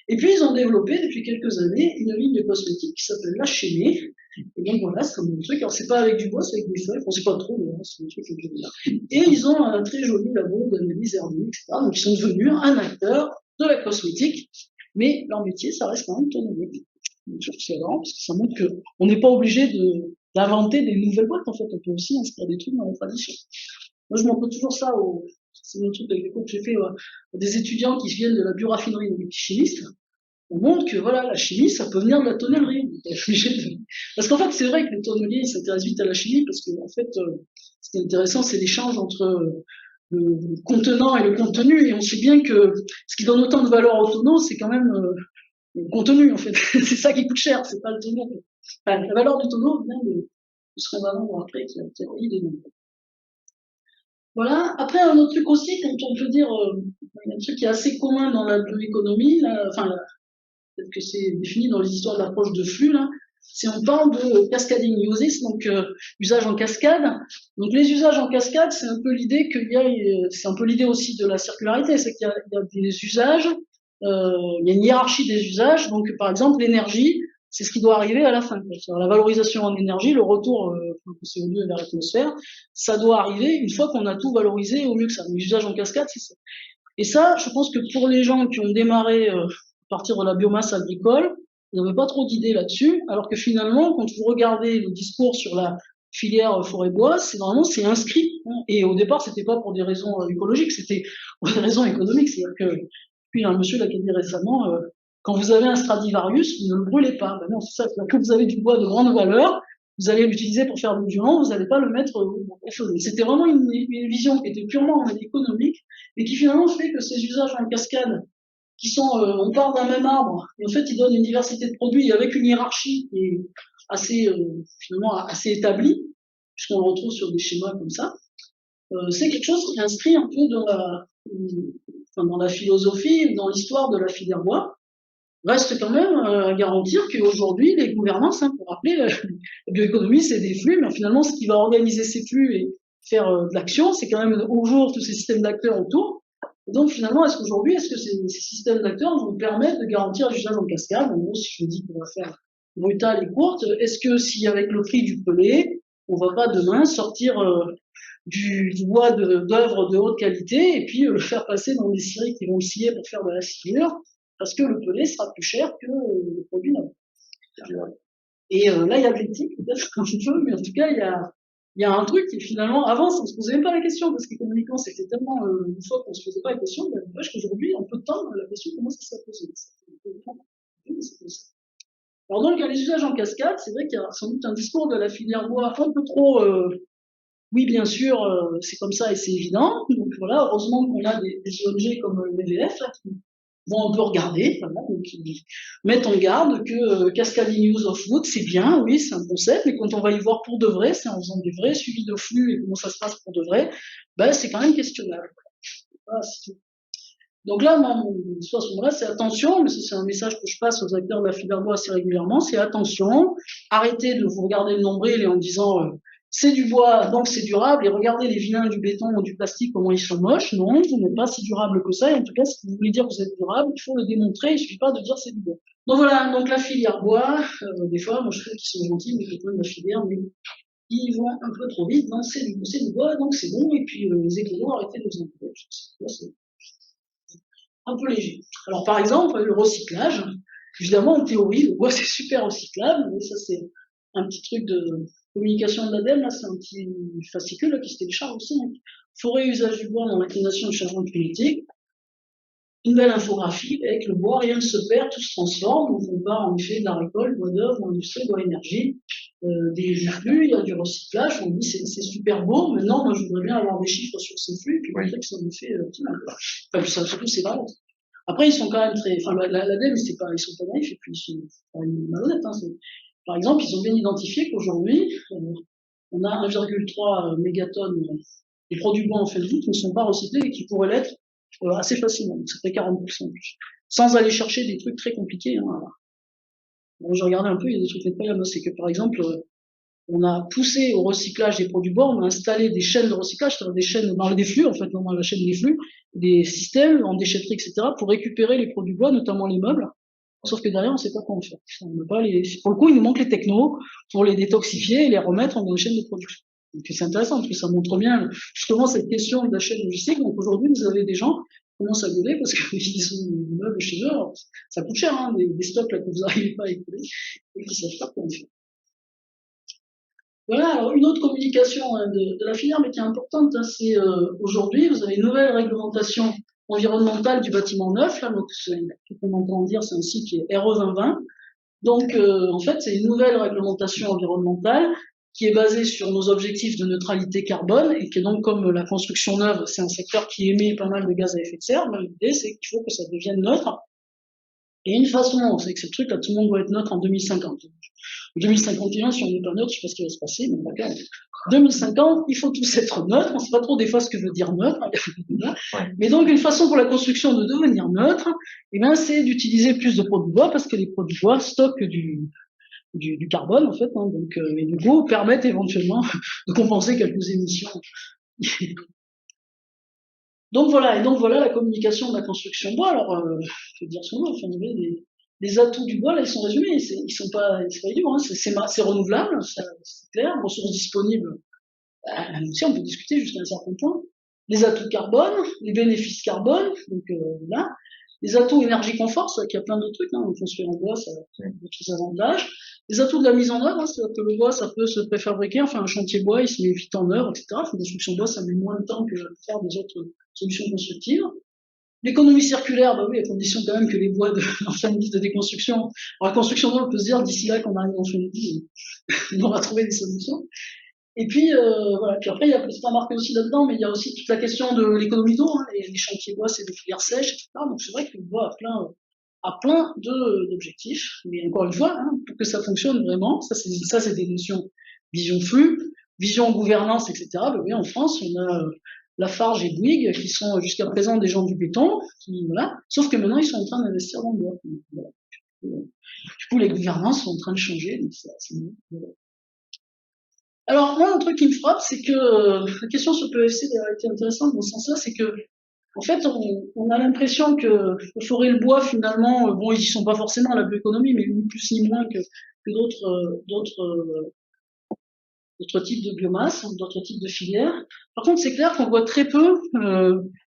Et puis, ils ont développé, depuis quelques années, une ligne de cosmétiques qui s'appelle La Chaînée, Et donc voilà, c'est comme un truc. Alors c'est pas avec du bois, c'est avec des feuilles. On sait pas trop, mais c'est un truc que je veux dire. Et ils ont un très joli labo d'analyse herbique, etc. Donc ils sont devenus un acteur de la cosmétique, mais leur métier, ça reste quand même tonnelier. Donc c'est marrant parce que ça montre que on n'est pas obligé d'inventer des nouvelles boîtes. En fait, on peut aussi inscrire des trucs dans la tradition. Moi, je montre toujours ça c'est un truc avec les cours que j'ai fait des étudiants qui viennent de la bioraffinerie, donc des chimistes. On montre que voilà, la chimie, ça peut venir de la tonnellerie. Parce qu'en fait, c'est vrai que les tonneliers, ils s'intéressent vite à la chimie, parce que en fait, ce qui est intéressant, c'est l'échange entre le contenant et le contenu. Et on sait bien que ce qui donne autant de valeur au tonneau, c'est quand même le contenu, en fait. C'est ça qui coûte cher, c'est pas le tonneau. Enfin, la valeur du tonneau vient de ce qu'on va voir après, qui a mis des noms. Voilà. Après, un autre truc aussi, quand on peut dire, il y a un truc qui est assez commun dans la bioéconomie, peut-être que c'est défini dans les histoires d'approche de flux, là, c'est on parle de cascading uses, donc usage en cascade. Donc les usages en cascade, c'est un peu l'idée c'est un peu l'idée aussi de la circularité, c'est qu'il y a des usages, il y a une hiérarchie des usages. Donc par exemple l'énergie, c'est ce qui doit arriver à la fin. C'est-à-dire la valorisation en énergie, le retour du CO2 vers l'atmosphère, ça doit arriver une fois qu'on a tout valorisé au mieux que ça. Les usages en cascade, c'est ça. Et ça, je pense que pour les gens qui ont démarré à partir de la biomasse agricole, ils n'avaient pas trop d'idées là-dessus, alors que finalement, quand vous regardez le discours sur la filière forêt-bois, c'est inscrit. Hein, et au départ, c'était pas pour des raisons écologiques, c'était pour des raisons économiques. C'est-à-dire que, puis il y a un monsieur là qui a dit récemment, quand vous avez un Stradivarius, vous ne le brûlez pas. Ben non, c'est ça. Quand vous avez du bois de grande valeur, vous allez l'utiliser pour faire du diamant, vous n'allez pas le mettre au feu. C'était vraiment une vision qui était purement économique et qui finalement fait que ces usages en cascade, qui sont, on part d'un même arbre, et en fait, ils donnent une diversité de produits avec une hiérarchie qui est assez, finalement, assez établie, puisqu'on le retrouve sur des schémas comme ça. C'est quelque chose qui inscrit un peu dans la philosophie, dans l'histoire de la filière bois. Reste quand même à garantir qu'aujourd'hui, les gouvernances, pour rappeler, la bioéconomie, c'est des flux, mais finalement, ce qui va organiser ces flux et faire de l'action, c'est quand même au jour tous ces systèmes d'acteurs autour. Et donc, finalement, est-ce que ces systèmes d'acteurs vont permettre de garantir l'usage en cascade? En gros, si je dis qu'on va faire brutale et courte, est-ce que si avec le prix du pelé, on va pas demain sortir du bois d'œuvre de haute qualité et puis le faire passer dans des scieries qui vont le scier pour faire de la sciure, parce que le pelé sera plus cher que le produit neuf. Et là, il y a de l'éthique, peut-être un peu, mais en tout cas, il y a un truc qui finalement, avant, on se posait même pas la question, parce qu'économiquement, c'était tellement une fois qu'on se posait pas la question, ben, qu'aujourd'hui, en peu de temps, la question commence à se poser. Alors donc, les usages en cascade, c'est vrai qu'il y a sans doute un discours de la filière bois un peu trop, oui, bien sûr, c'est comme ça et c'est évident. Donc voilà, heureusement qu'on a des ONG comme le WWF là, qui vont un peu regarder, voilà, donc qui mettent en garde que cascading use of wood, c'est bien, oui, c'est un concept, mais quand on va y voir pour de vrai, c'est en faisant des vrais suivis de flux et comment ça se passe pour de vrai, ben c'est quand même questionnable. Voilà, c'est tout. Donc là, soit ce moment-là, c'est attention, mais c'est un message que je passe aux acteurs de la filière bois assez régulièrement, c'est attention, arrêtez de vous regarder le nombril et en disant c'est du bois, donc c'est durable, et regardez les vilains du béton ou du plastique, comment ils sont moches. Non, vous n'êtes pas si durable que ça, et en tout cas, si vous voulez dire que vous êtes durable, il faut le démontrer, il suffit pas de dire c'est du bois. Donc voilà, donc la filière bois, des fois, moi je trouve qu'ils sont gentils, les copains de la filière, mais ils vont un peu trop vite, non, c'est du bois, donc c'est bon, et puis les écolos, arrêtez de vous encourager. C'est un peu léger. Alors par exemple, le recyclage, évidemment en théorie, le bois c'est super recyclable, mais ça c'est un petit truc de communication de l'ADEME, là c'est un petit fascicule là, qui se télécharge aussi. Hein. Forêt usage du bois dans l'inclination du changement climatique. Une belle infographie avec le bois, rien ne se perd, tout se transforme, donc on part en effet de la récolte, bois d'œuvre, industrie, bois énergie, des flux, il y a du recyclage, on dit c'est super beau, maintenant moi je voudrais bien avoir des chiffres sur ces flux, puis montrer que ça me fait optimal. Enfin, ça, surtout c'est vrai. Après ils sont quand même très, enfin l'ADEME ils sont pas naïfs et puis ils sont pas malhonnêtes. Hein, par exemple, ils ont bien identifié qu'aujourd'hui, on a 1,3 mégatonnes des produits bois en fin de vie qui ne sont pas recyclés et qui pourraient l'être assez facilement, donc ça fait 40% plus. Sans aller chercher des trucs très compliqués. Hein. Bon, j'ai regardé un peu, il y a des trucs incroyables, c'est que par exemple, on a poussé au recyclage des produits bois, on a installé des chaînes de recyclage, c'est-à-dire des chaînes dans des flux, en fait, dans la chaîne des flux, des systèmes en déchetterie, etc., pour récupérer les produits bois, notamment les meubles, Sauf que derrière, on sait pas quoi en faire. On n'a pas pour le coup, il nous manque les technos pour les détoxifier et les remettre en chaîne de production. Donc c'est intéressant parce que ça montre bien justement cette question d'achat logistique. Donc aujourd'hui, vous avez des gens qui commencent à gueuler parce qu'ils ont des meubles chez eux. Alors, ça coûte cher, hein, des stocks là que vous n'arrivez pas à écouler et qui savent pas quoi en faire. Voilà, alors une autre communication de la filière, mais qui est importante, hein, c'est aujourd'hui, vous avez une nouvelle réglementation environnementale du bâtiment neuf, là, donc tout qu'on entend dire, c'est un site qui est RE 2020. Donc en fait, c'est une nouvelle réglementation environnementale qui est basée sur nos objectifs de neutralité carbone et qui est donc, comme la construction neuve, c'est un secteur qui émet pas mal de gaz à effet de serre, l'idée c'est qu'il faut que ça devienne neutre. Et une façon, on sait que ce truc là, tout le monde doit être neutre en 2050. 2051, si on n'est pas neutre, je sais pas ce qui va se passer, mais d'accord. 2050, il faut tous être neutres. On sait pas trop des fois ce que veut dire neutre. Mais donc, une façon pour la construction de devenir neutre, eh ben, c'est d'utiliser plus de produits bois parce que les produits bois stockent du carbone, en fait, hein, donc, et du coup, permettent éventuellement de compenser quelques émissions. Donc voilà la communication de la construction bois. Alors, je veux dire son nom, enfin, les atouts du bois, là, ils sont résumés, ils sont pas idiots, hein, c'est renouvelable, c'est clair, ressources disponibles, aussi on peut discuter jusqu'à un certain point. Les atouts carbone, les bénéfices carbone, donc là, les atouts énergie confort, c'est vrai qu'il y a plein de trucs, hein, construire en bois, ça a d'autres avantages. Les atouts de la mise en œuvre, hein, c'est-à-dire que le bois, ça peut se préfabriquer, enfin un chantier bois, il se met vite en œuvre, etc. Une construction bois, ça met moins de temps que faire des autres solutions constructives. L'économie circulaire, bah oui, à condition quand même que les bois de l'ancienne liste de déconstruction, alors la construction neuve, on peut se dire d'ici là qu'on arrive dans fin de vie, on aura trouvé des solutions. Et puis voilà, puis après il y a, c'est pas marqué aussi là-dedans, mais il y a aussi toute la question de l'économie d'eau, hein, les chantiers bois, c'est des filières sèches, etc. Donc c'est vrai que le bois a plein d'objectifs, mais encore une fois, hein, pour que ça fonctionne vraiment, ça c'est des notions vision flux, vision gouvernance, etc. Ben oui, en France, on a Lafarge et Bouygues, qui sont jusqu'à présent des gens du béton, voilà, sauf que maintenant ils sont en train d'investir dans le bois. Voilà. Du coup, les gouvernances sont en train de changer, donc c'est assez bon. Voilà. Alors, moi, un truc qui me frappe, c'est que la question sur le PEFC a été intéressante dans ce sens-là, c'est que, en fait, on a l'impression que le forêt et le bois, finalement, bon, ils y sont pas forcément à la bioéconomie, mais ni plus ni moins que d'autres types de biomasse, d'autres types de filières. Par contre, c'est clair qu'on voit très peu,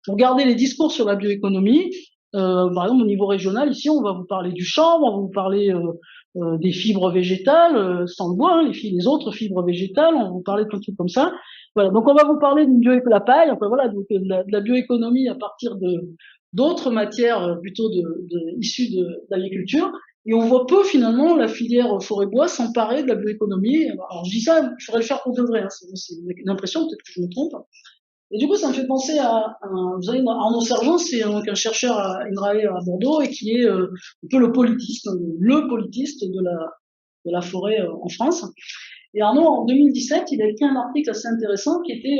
pour garder les discours sur la bioéconomie, par exemple, au niveau régional, ici, on va vous parler du chanvre, on va vous parler des fibres végétales, sans le bois, hein, les autres fibres végétales, on va vous parler de plein de trucs comme ça. Voilà, donc on va vous parler d'une la paille, enfin voilà, donc de la bioéconomie à partir d'autres matières plutôt issues de l'agriculture. Et on voit peu finalement la filière forêt-bois s'emparer de la bioéconomie. Alors je dis ça, il faudrait le faire pour de vrai, hein. C'est une impression, peut-être que je me trompe. Et du coup, ça me fait penser vous savez, Arnaud Sergent, c'est donc un chercheur à INRAE à Bordeaux et qui est un peu le politiste de la forêt en France. Et Arnaud, en 2017, il a écrit un article assez intéressant qui était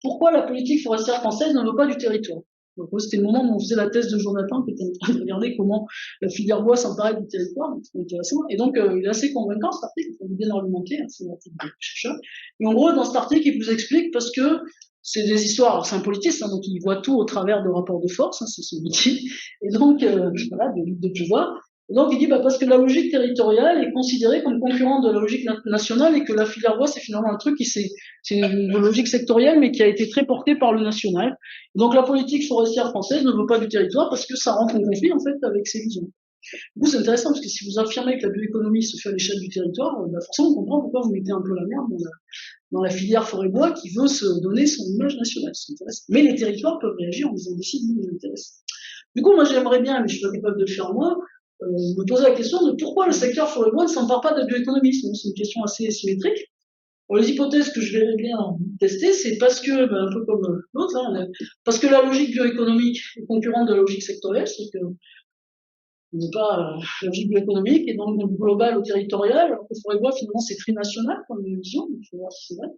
pourquoi la politique forestière française ne veut pas du territoire. Donc, c'était le moment où on faisait la thèse de Jonathan, qui était en train de regarder comment la filière bois s'emparait du territoire, donc c'était intéressant. Et donc, il est assez convaincant, cet article, il faut bien argumenter, hein, c'est un article de chercheur. Et en gros, dans cet article, il vous explique parce que c'est des histoires, alors c'est un politiste, hein, donc il voit tout au travers de rapports de force, hein, c'est son métier, et donc, voilà, de pouvoir. Et donc il dit parce que la logique territoriale est considérée comme concurrente de la logique nationale et que la filière bois c'est finalement un truc c'est une logique sectorielle mais qui a été très portée par le national. Et donc la politique forestière française ne veut pas du territoire parce que ça rentre en conflit en fait avec ses visions. Du coup c'est intéressant parce que si vous affirmez que la bioéconomie se fait à l'échelle du territoire, forcément on comprend pourquoi vous mettez un peu la merde dans la filière forêt-bois qui veut se donner son image nationale. C'est intéressant. Mais les territoires peuvent réagir en disant si nous nous intéresse. Du coup moi j'aimerais bien, mais je suis pas capable de le faire moi, me poser la question de pourquoi le secteur forêt-bois ne s'empare pas de la bioéconomie. C'est une question assez symétrique. Alors, les hypothèses que je vais bien tester, c'est parce que, un peu comme l'autre, hein, parce que la logique bioéconomique est concurrente de la logique sectorielle, c'est que on n'est pas la logique bioéconomique, et donc du global au territorial, alors que le forêt-bois, finalement, c'est trinational comme vision, il faut voir si c'est vrai.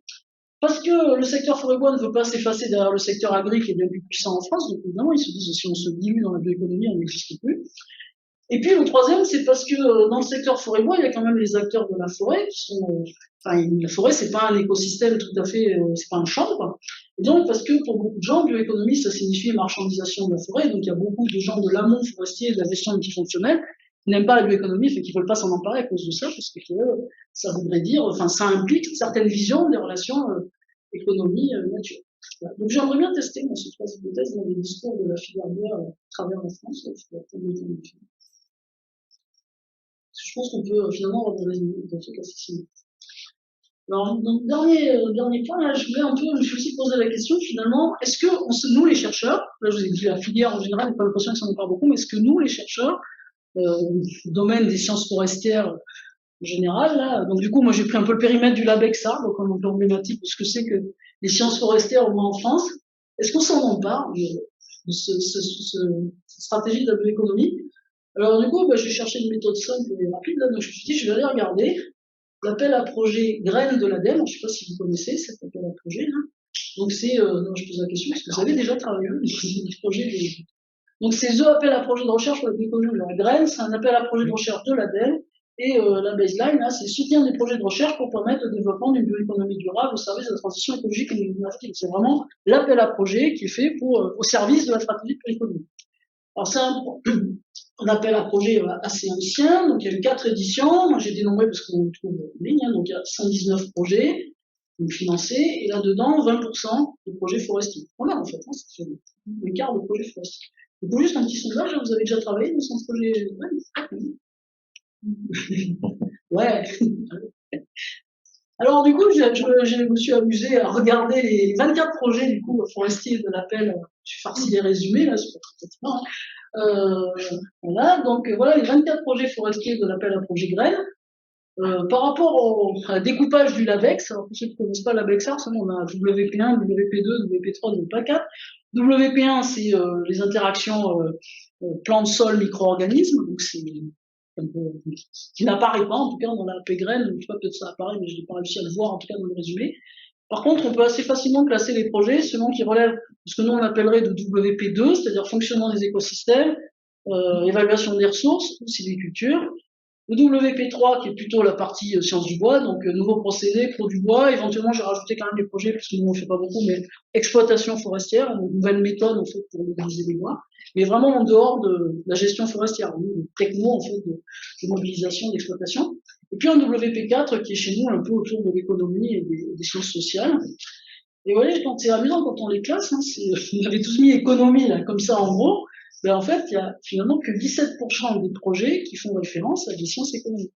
Parce que le secteur forêt-bois ne veut pas s'effacer derrière le secteur agri qui est bien plus puissant en France, donc évidemment, ils se disent si on se dilue dans la bioéconomie, on n'existe plus. Et puis le troisième, c'est parce que dans le secteur forêt-bois, il y a quand même les acteurs de la forêt qui sont, enfin, la forêt, c'est pas un écosystème tout à fait, c'est pas un champ, quoi. Et donc, parce que pour beaucoup de gens, bioéconomie, ça signifie marchandisation de la forêt. Donc, il y a beaucoup de gens de l'amont forestier, de la gestion multifonctionnelle, qui n'aiment pas la bioéconomie, fait qu'ils veulent pas s'en emparer à cause de ça, parce que ça voudrait dire, enfin, ça implique certaines visions des relations économie-nature. Voilà. Donc, j'aimerais bien tester dans ces trois hypothèses dans les discours de la filière bois à travers la France. Je pense qu'on peut finalement avoir des trucs assez similaires. Alors, donc, dernier point, là, je me suis aussi posé la question, finalement, est-ce que nous, les chercheurs, là, je vous ai dit la filière en général, j'ai pas l'impression que ça en parle beaucoup, mais est-ce que nous, les chercheurs, domaine des sciences forestières en général, là, donc du coup, moi, j'ai pris un peu le périmètre du LabExA, donc comme un peu emblématique de ce que c'est que les sciences forestières, au moins en France, est-ce qu'on s'en empare de cette stratégie de la bioéconomie? Alors, du coup, j'ai cherché une méthode simple et rapide, là, donc je me suis dit, je vais aller regarder l'appel à projet graines de l'ADEME. Je ne sais pas si vous connaissez cet appel à projet, là. Donc, c'est, je pose la question, est-ce que vous avez déjà travaillé des projets Donc, c'est The Appel à projet de recherche pour la bioéconomie de la graine, c'est un appel à projet de recherche de l'ADEME, et la baseline, là, c'est soutenir des projets de recherche pour permettre le développement d'une bioéconomie durable au service de la transition écologique et énergétique. C'est vraiment l'appel à projet qui est fait au service de la stratégie de bioéconomie. Alors, c'est un appel à projet assez ancien, donc il y a eu 4 éditions, moi j'ai dénombré parce qu'on le trouve en ligne, donc il y a 119 projets financés, et là-dedans 20% de projets forestiers. Voilà, en fait, hein, c'est le quart de projets forestiers. Donc juste un petit sondage, vous avez déjà travaillé dans ce projet? Ouais. Alors du coup, je me suis amusé à regarder les 24 projets du coup forestiers de l'appel. Je suis farci les résumés là, c'est pas très pertinent. Voilà, donc voilà les 24 projets forestiers de l'appel à projet graines. Par rapport au découpage du LabEx, alors pour ceux qui ne connaissent pas LabEx, on a WP1, WP2, WP3, WP4. WP1, c'est les interactions plantes-sol, micro-organismes, donc c'est qui n'apparaît pas, en tout cas dans la graine, je sais pas, peut-être ça apparaît, mais je n'ai pas réussi à le voir, en tout cas dans le résumé. Par contre, on peut assez facilement classer les projets selon qu'ils relèvent de ce que nous on appellerait de WP2, c'est-à-dire fonctionnement des écosystèmes, évaluation des ressources, ou sylviculture. Le WP3 qui est plutôt la partie sciences du bois, donc nouveaux procédés, pro du bois, éventuellement j'ai rajouté quand même des projets, parce que nous on fait pas beaucoup, mais exploitation forestière, donc nouvelle méthode en fait pour mobiliser les bois, mais vraiment en dehors de la gestion forestière, de techno en fait de mobilisation, d'exploitation. Et puis un WP4 qui est chez nous un peu autour de l'économie et des sciences sociales. Et vous voyez, quand c'est amusant quand on les classe, hein, vous avez tous mis économie là, comme ça en gros, ben en fait, il y a finalement que 17% des projets qui font référence à des sciences économiques.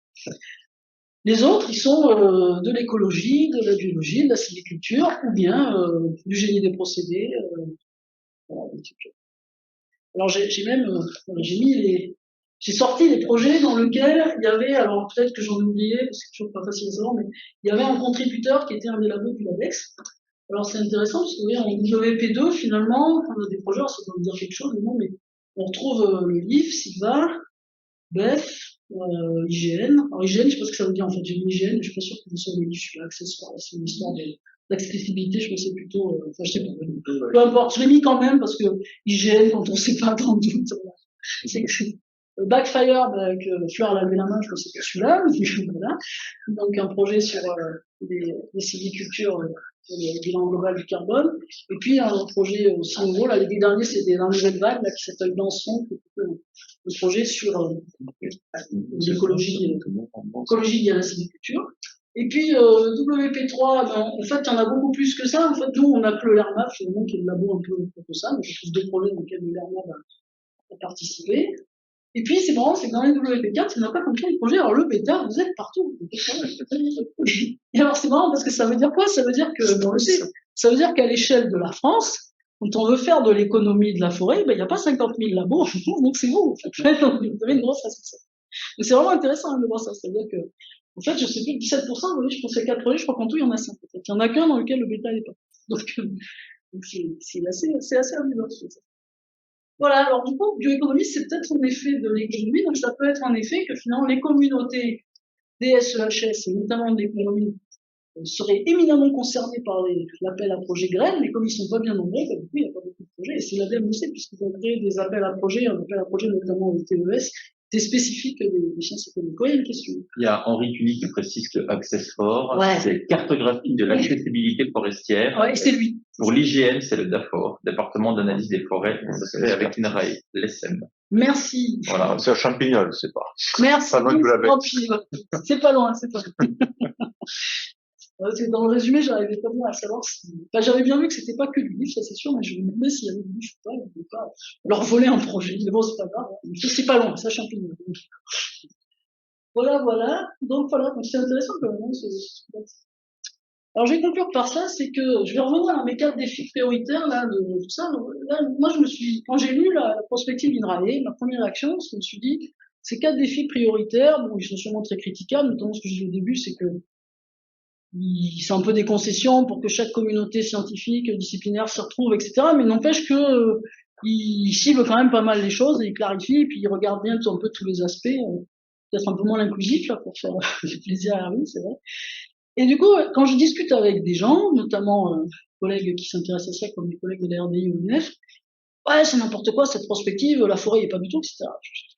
Les autres, ils sont de l'écologie, de la biologie, de la sylviculture, ou bien du génie des procédés. Voilà, alors j'ai sorti les projets dans lesquels il y avait, alors peut-être que j'en ai oublié, parce que c'est toujours pas facile à savoir, mais il y avait un contributeur qui était un des labos du LabEx. Alors c'est intéressant parce que vous voyez, en WP2, finalement, on a des projets, ça doit me dire quelque chose, mais on retrouve le LIF, SILVA, BEF, IGN. Alors IGN, je sais pas ce que ça veut dire en fait, j'ai mis IGN, mais je suis pas sûr que ce soit des livres accessoires, c'est une histoire d'accessibilité, je pensais plutôt, enfin je sais pas, peu importe, je l'ai mis quand même parce que IGN, quand on sait pas dans le doute, c'est Backfire, avec Fleur a lavé la main, je pense que c'est celui-là, voilà. Donc un projet sur les sylvicultures, le bilan global du carbone, et puis un projet aussi nouveau, là, les deux derniers, c'est la nouvelle vague, là, qui s'appelle Danson, qui est le projet sur l'écologie via la sylviculture. Et puis WP3, en fait, il y en a beaucoup plus que ça. En fait, nous, on a que le LERMAB, finalement, qui est le labo un peu que ça, donc je trouve deux projets dans lesquels le LERMAB a participé. Et puis, c'est marrant, c'est que dans les WP4, ça n'a pas comme ça les projets. Alors, le bêta, vous êtes partout. Et alors, c'est marrant parce que ça veut dire quoi? Ça veut dire que, on le sait, ça veut dire qu'à l'échelle de la France, quand on veut faire de l'économie de la forêt, il n'y a pas 50 000 labos, donc c'est vous. Vous avez une grosse responsabilité. Donc, c'est vraiment intéressant de voir ça. C'est-à-dire que, en fait, je sais plus, 17%, vous voyez, je pense qu'il y a 4 projets, je crois qu'en tout, il y en a 5. Il y en a qu'un dans lequel le bêta n'est pas. Donc c'est assez amusant, je trouve ça. Voilà, alors du coup, bioéconomie, c'est peut-être un effet de l'économie, donc ça peut être un effet que finalement les communautés des SEHS, et notamment de l'économie, seraient éminemment concernées par l'appel à projet graines, mais comme ils sont pas bien nombreux, du coup, il n'y a pas beaucoup de projets, et c'est l'ADEME aussi, puisqu'ils ont créé des appels à projets, un appel à projet notamment au TES, spécifique des sciences économiques. Oui, il y a une question. Il y a Henri Cuny qui précise que Access4, Ouais. c'est cartographie de l'accessibilité forestière. Ouais, et c'est lui. Pour l'IGN, c'est le DAFOR, département d'analyse des forêts, ça se fait avec INRAE, l'ESSEM. Merci. Voilà. C'est un champignon, c'est pas. Merci. Pas loin de la bête. C'est pas loin, c'est pas loin. Parce que dans le résumé, j'arrivais pas bien à savoir si... Enfin, j'avais bien vu que c'était pas que du livre, ça c'est sûr, mais je me demandais s'il y avait du livre ou pas, je ne voulais pas leur voler un projet. Mais bon, c'est pas grave. C'est pas loin, ça champignon. Voilà, voilà. Donc c'est intéressant quand même. Alors je vais conclure par ça, c'est que je vais revenir à mes 4 défis prioritaires là de tout ça. Donc, là, moi quand j'ai lu la prospective INRAE, ma première réaction, je me suis dit, ces 4 défis prioritaires, bon, ils sont sûrement très critiquables, notamment ce que j'ai dit au début, c'est que c'est un peu des concessions pour que chaque communauté scientifique, disciplinaire s'y retrouve, etc. Mais n'empêche que il cible quand même pas mal les choses, et il clarifie, et puis il regarde bien un peu tous les aspects, peut-être un peu moins l'inclusif là pour faire plaisir à Harry, c'est vrai. Et du coup, quand je discute avec des gens, notamment collègues qui s'intéressent à ça, comme les collègues de la RDI ou l'UNEF, ouais, c'est n'importe quoi cette prospective, la forêt est pas du tout, etc.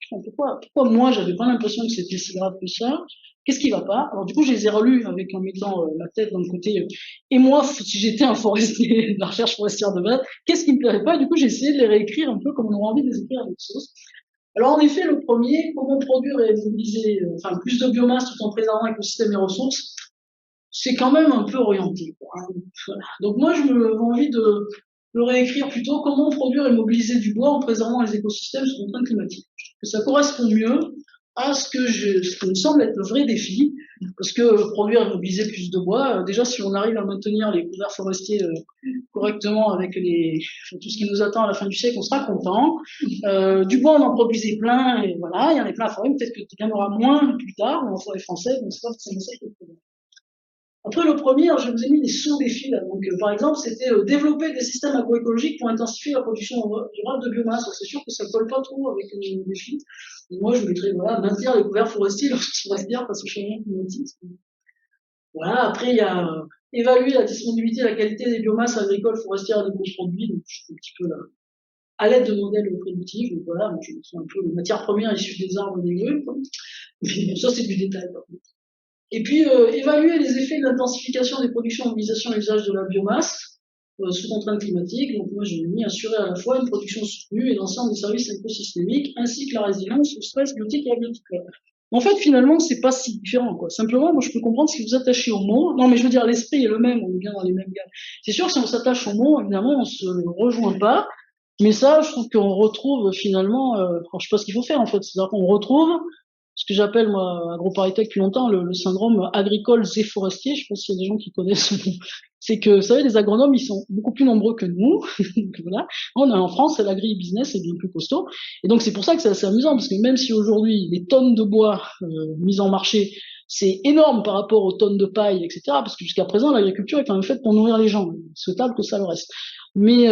Pourquoi moi j'avais pas l'impression que c'était si grave que ça? Qu'est-ce qui va pas? Alors du coup, je les ai relus en mettant la tête dans le côté. Et moi, si j'étais un forestier de la recherche forestière de base, qu'est-ce qui me plairait pas? Du coup, j'ai essayé de les réécrire un peu comme on aurait envie de les écrire avec sauce. Alors en effet, le premier, comment produire et mobiliser, plus de biomasse tout en préservant l'écosystème et les ressources, c'est quand même un peu orienté, quoi. Voilà. Donc moi, j'ai envie de le réécrire plutôt comment produire et mobiliser du bois en préservant les écosystèmes sous contraintes climatiques. Que ça correspond mieux à ce que me semble être le vrai défi, parce que produire et mobiliser plus de bois, déjà si on arrive à maintenir les couverts forestiers correctement avec tout ce qui nous attend à la fin du siècle, on sera content. Du bois, on en produisait plein, et voilà, il y en a plein à la forêt, peut-être qu'il y en aura moins plus tard, en forêt française, donc c'est pas forcément ça qui est le problème. Après, le premier, je vous ai mis des sous-défis là. Donc, par exemple, c'était développer des systèmes agroécologiques pour intensifier la production durable de biomasse. C'est sûr que ça colle pas trop avec les défis. Et moi, je mettrais, voilà, maintenir les couverts forestiers lorsqu'il reste bien face au changement climatique. Voilà. Après, il y a évaluer la disponibilité et la qualité des biomasses agricoles, forestières et des produits. Donc, je suis un petit peu là, à l'aide de modèles prédictifs. Donc, voilà, moi, je suis un peu les matières premières issues des arbres et des grumes. Mais ça, c'est du détail, par contre. Et puis, évaluer les effets de l'intensification des productions, mobilisation et usage de la biomasse sous contraintes climatiques. Donc, moi, j'ai mis assurer à la fois une production soutenue et l'ensemble des services écosystémiques, ainsi que la résilience au stress biotique et abiotique. En fait, finalement, c'est pas si différent, quoi. Simplement, moi, je peux comprendre si vous attachez au mot. Non, mais je veux dire, l'esprit est le même, on est bien dans les mêmes gammes. C'est sûr que si on s'attache au mot, évidemment, on se rejoint pas. Mais ça, je trouve qu'on retrouve finalement, je sais pas ce qu'il faut faire, en fait. C'est-à-dire qu'on retrouve ce que j'appelle, moi, AgroParisTech depuis longtemps, le syndrome agricole et forestier. Je sais pas s'il y a des gens qui connaissent. C'est que, vous savez, les agronomes, ils sont beaucoup plus nombreux que nous. Voilà. On a en France, l'agri-business est bien plus costaud. Et donc, c'est pour ça que c'est assez amusant, parce que même si aujourd'hui, les tonnes de bois mises en marché, c'est énorme par rapport aux tonnes de paille, etc., parce que jusqu'à présent, l'agriculture est quand même faite pour nourrir les gens. Il est souhaitable que ça le reste. Mais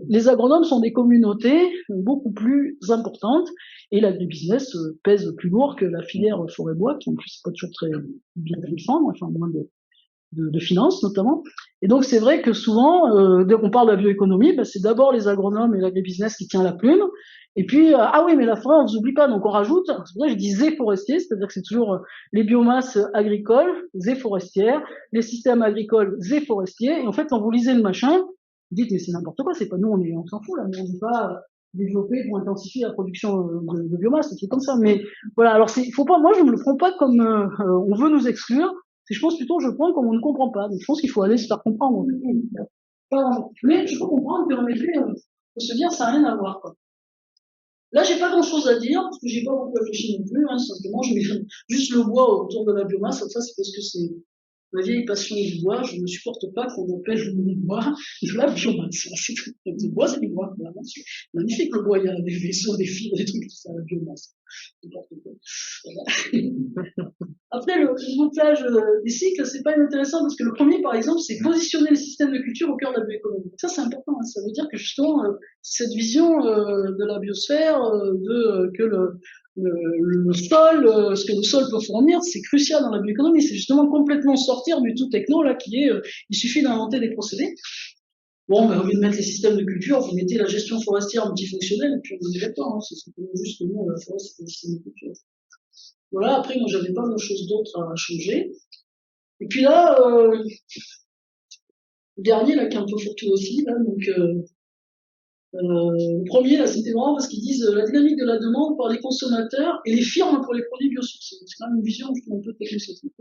les agronomes sont des communautés beaucoup plus importantes, et l'agribusiness pèse plus lourd que la filière forêt-bois, qui en plus n'est pas toujours très bien défendre, enfin moins de finances notamment. Et donc c'est vrai que souvent, dès qu'on parle de la bioéconomie, c'est d'abord les agronomes et l'agribusiness qui tient la plume. Et puis, ah oui, mais la forêt, on ne vous oublie pas, donc on rajoute, c'est pour ça que je dis forestier, c'est-à-dire que c'est toujours les biomasses agricoles, forestières, les systèmes agricoles forestiers, et en fait, quand vous lisez le machin, vous dites, mais c'est n'importe quoi, c'est pas nous, on s'en fout, là, on ne veut pas développer pour intensifier la production de biomasse, c'est comme ça. Mais voilà, alors faut pas, moi je me le prends pas comme on veut nous exclure, je pense plutôt je le prends comme on ne comprend pas. Donc je pense qu'il faut aller se faire comprendre. Mais je peux comprendre qu'en effet, faut se dire ça n'a rien à voir, quoi. Là, j'ai pas grand chose à dire, parce que j'ai pas beaucoup réfléchi non plus, simplement je mets juste le bois autour de la biomasse, ça c'est parce que c'est ma vieille passion du bois, je ne supporte pas qu'on appelle le bois de la biomasse. Le bois, c'est du bois, vraiment. C'est magnifique le bois, il y a des vaisseaux, des fibres, des trucs, tout ça, la biomasse. Voilà. Après, le bouclage des cycles, c'est pas inintéressant, parce que le premier, par exemple, c'est positionner le système de culture au cœur de la bioéconomie. Ça, c'est important, ça veut dire que justement, cette vision de la biosphère, que le sol, ce que le sol peut fournir, c'est crucial dans la bioéconomie. C'est justement complètement sortir du tout techno là qui est, il suffit d'inventer des procédés. Bon, au lieu de mettre les systèmes de culture, vous mettez la gestion forestière multifonctionnelle, et puis on est d'accord, hein, c'est simplement juste que nous, la forêt, c'est des systèmes de culture. Voilà, après, moi, j'avais pas grand-chose d'autre à changer. Et puis là, le dernier, là, qui est un peu fourre-tout aussi, là, donc, le premier, là, c'était marrant parce qu'ils disent la dynamique de la demande par les consommateurs et les firmes pour les produits biosourcés. C'est quand même une vision, je trouve, un peu technoscientique.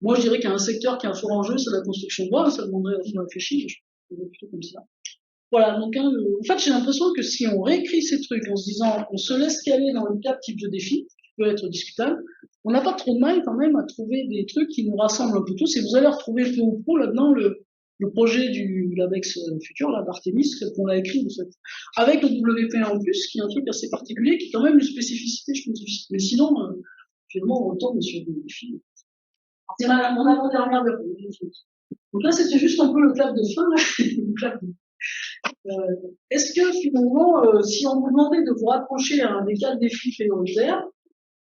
Moi, je dirais qu'il y a un secteur qui a un fort enjeu, c'est la construction de bois, ça demanderait à se réfléchir, je dirais plutôt comme ça. Voilà, donc, hein, en fait, j'ai l'impression que si on réécrit ces trucs en se disant, on se laisse caler dans le quatre types de défis, qui peut être discutable, on n'a pas trop de mal quand même à trouver des trucs qui nous rassemblent un peu tous, et vous allez retrouver peu ou prou là-dedans le projet du l'ABEX futur, là, d'Artemis, qu'on a écrit, en fait, avec le WP1 en plus, qui est un truc assez particulier, qui est quand même une spécificité, je pense. Mais sinon, finalement, on retombe sur des défis. C'est mon avant-dernière version. Donc là, c'était juste un peu le clap de fin, là. Le clap de... Est-ce que finalement, si on vous demandait de vous rapprocher à un des 4 défis prioritaires,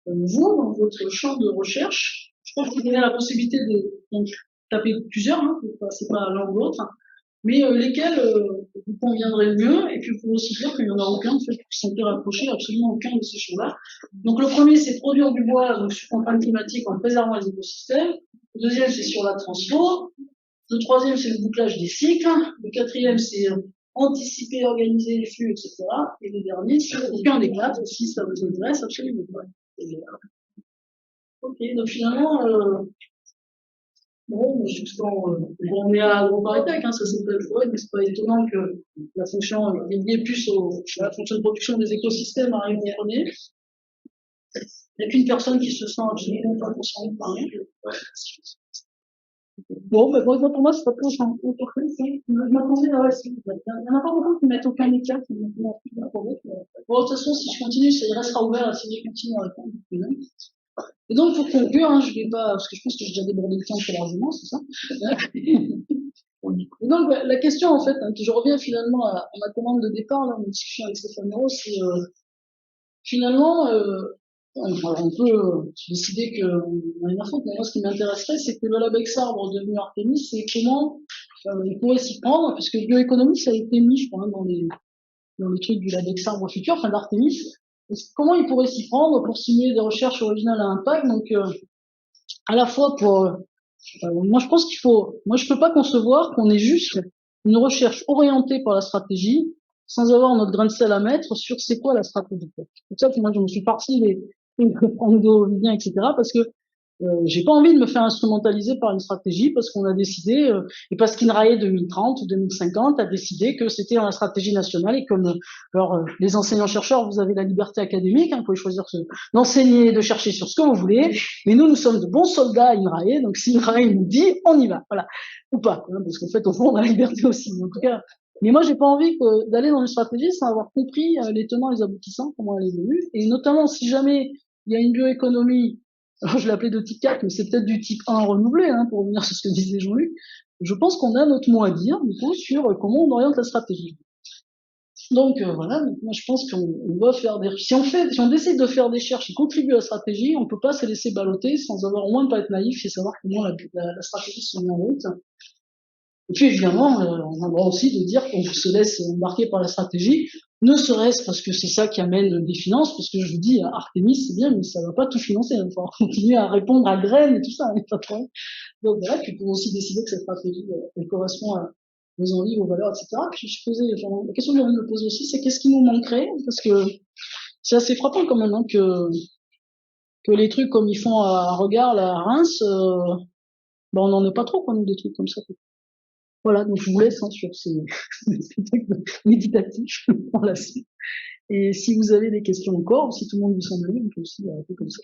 vous, dans votre champ de recherche, je pense qu'il y a la possibilité de donc, taper plusieurs, hein, c'est pas l'un ou l'autre, hein, mais lesquels vous conviendraient le mieux, et puis vous pouvez aussi dire qu'il n'y en a aucun en fait, qui sont rapprochés, absolument aucun de ces champs-là. Donc le premier, c'est produire du bois donc, sur contrainte climatique en préservant les écosystèmes. Le deuxième, c'est sur la transport. Le troisième, c'est le bouclage des cycles. Le quatrième, c'est anticiper, organiser les flux, etc. Et le dernier, c'est aucun des 4, si ça vous intéresse, absolument pas. Ok, donc finalement, bon, on est à gros paritech, hein, ça s'appelle forêt, mais c'est pas étonnant que la fonction est liée plus à la fonction de production des écosystèmes arrive en premier. Il n'y a qu'une personne qui se sent absolument pas concernée par rien. Bon, mais bon, pour moi, c'est pas trop chiant. Je m'attendais à il y en a pas beaucoup qui mettent aucun éclat. Bon, de toute façon, si je continue, ça restera ouvert si je continue à répondre. Et donc, pour conclure, hein, je vais pas, parce que je pense que j'ai déjà débordé le temps très largement, c'est ça. Et donc, la question, en fait, hein, que je reviens finalement à ma commande de départ, là, en discussion avec Stéphane Nero, c'est, finalement, on peut décider qu'on a une info, mais moi, ce qui m'intéresserait, c'est que le LabEx Arbre devenu Artemis, c'est comment il pourrait s'y prendre, parce que bioéconomie, ça a été mis, je crois, hein, dans les trucs du LabEx Arbre futur, enfin d'Artemis. Comment il pourrait s'y prendre pour signer des recherches originales à impact, donc à la fois pour... moi, je pense qu'il faut... Moi, je peux pas concevoir qu'on ait juste une recherche orientée par la stratégie, sans avoir notre grain de sel à mettre sur c'est quoi la stratégie. C'est pour ça que moi, je me suis parti les Prando, Vivien, etc., parce que j'ai pas envie de me faire instrumentaliser par une stratégie parce qu'on a décidé, et parce qu'INRAE 2030 ou 2050 a décidé que c'était dans la stratégie nationale et comme, alors, les enseignants-chercheurs, vous avez la liberté académique, hein, vous pouvez choisir d'enseigner, de chercher sur ce que vous voulez, mais nous sommes de bons soldats à INRAE, donc si INRAE nous dit, on y va, voilà. Ou pas, hein, parce qu'en fait, au fond, on a la liberté aussi. En tout cas, mais moi, j'ai pas envie d'aller dans une stratégie sans avoir compris les tenants et les aboutissants, comment elle évolue, et notamment si jamais il y a une bioéconomie. Alors, je l'appelais de type 4, mais c'est peut-être du type 1 renouvelé, hein, pour revenir sur ce que disait Jean-Luc. Je pense qu'on a notre mot à dire, du coup, sur comment on oriente la stratégie. Donc, voilà. Donc, moi, je pense qu'on doit faire si on décide de faire des recherches qui contribuent à la stratégie, on peut pas se laisser balloter sans avoir au moins de pas être naïf et savoir comment la stratégie se met en route. Et puis, évidemment, on a le droit aussi de dire qu'on se laisse embarquer par la stratégie, ne serait-ce parce que c'est ça qui amène des finances, parce que je vous dis, Artemis, c'est bien, mais ça va pas tout financer. Il faut continuer à répondre à graines et tout ça, pas de problème. Donc voilà, puis pour aussi décider que cette stratégie, elle correspond à vos envies, vos valeurs, etc. Puis je posais, la question que j'ai envie de me poser aussi, c'est qu'est-ce qui nous manquerait? Parce que c'est assez frappant quand même, hein, que les trucs comme ils font à Regard, là, à Reims, ben on n'en est pas trop, quoi, nous, des trucs comme ça. Voilà, donc je vous laisse hein, sur ces trucs méditatifs pour la suite. Et si vous avez des questions encore, ou si tout le monde vous semble libre, on peut aussi arrêter comme ça.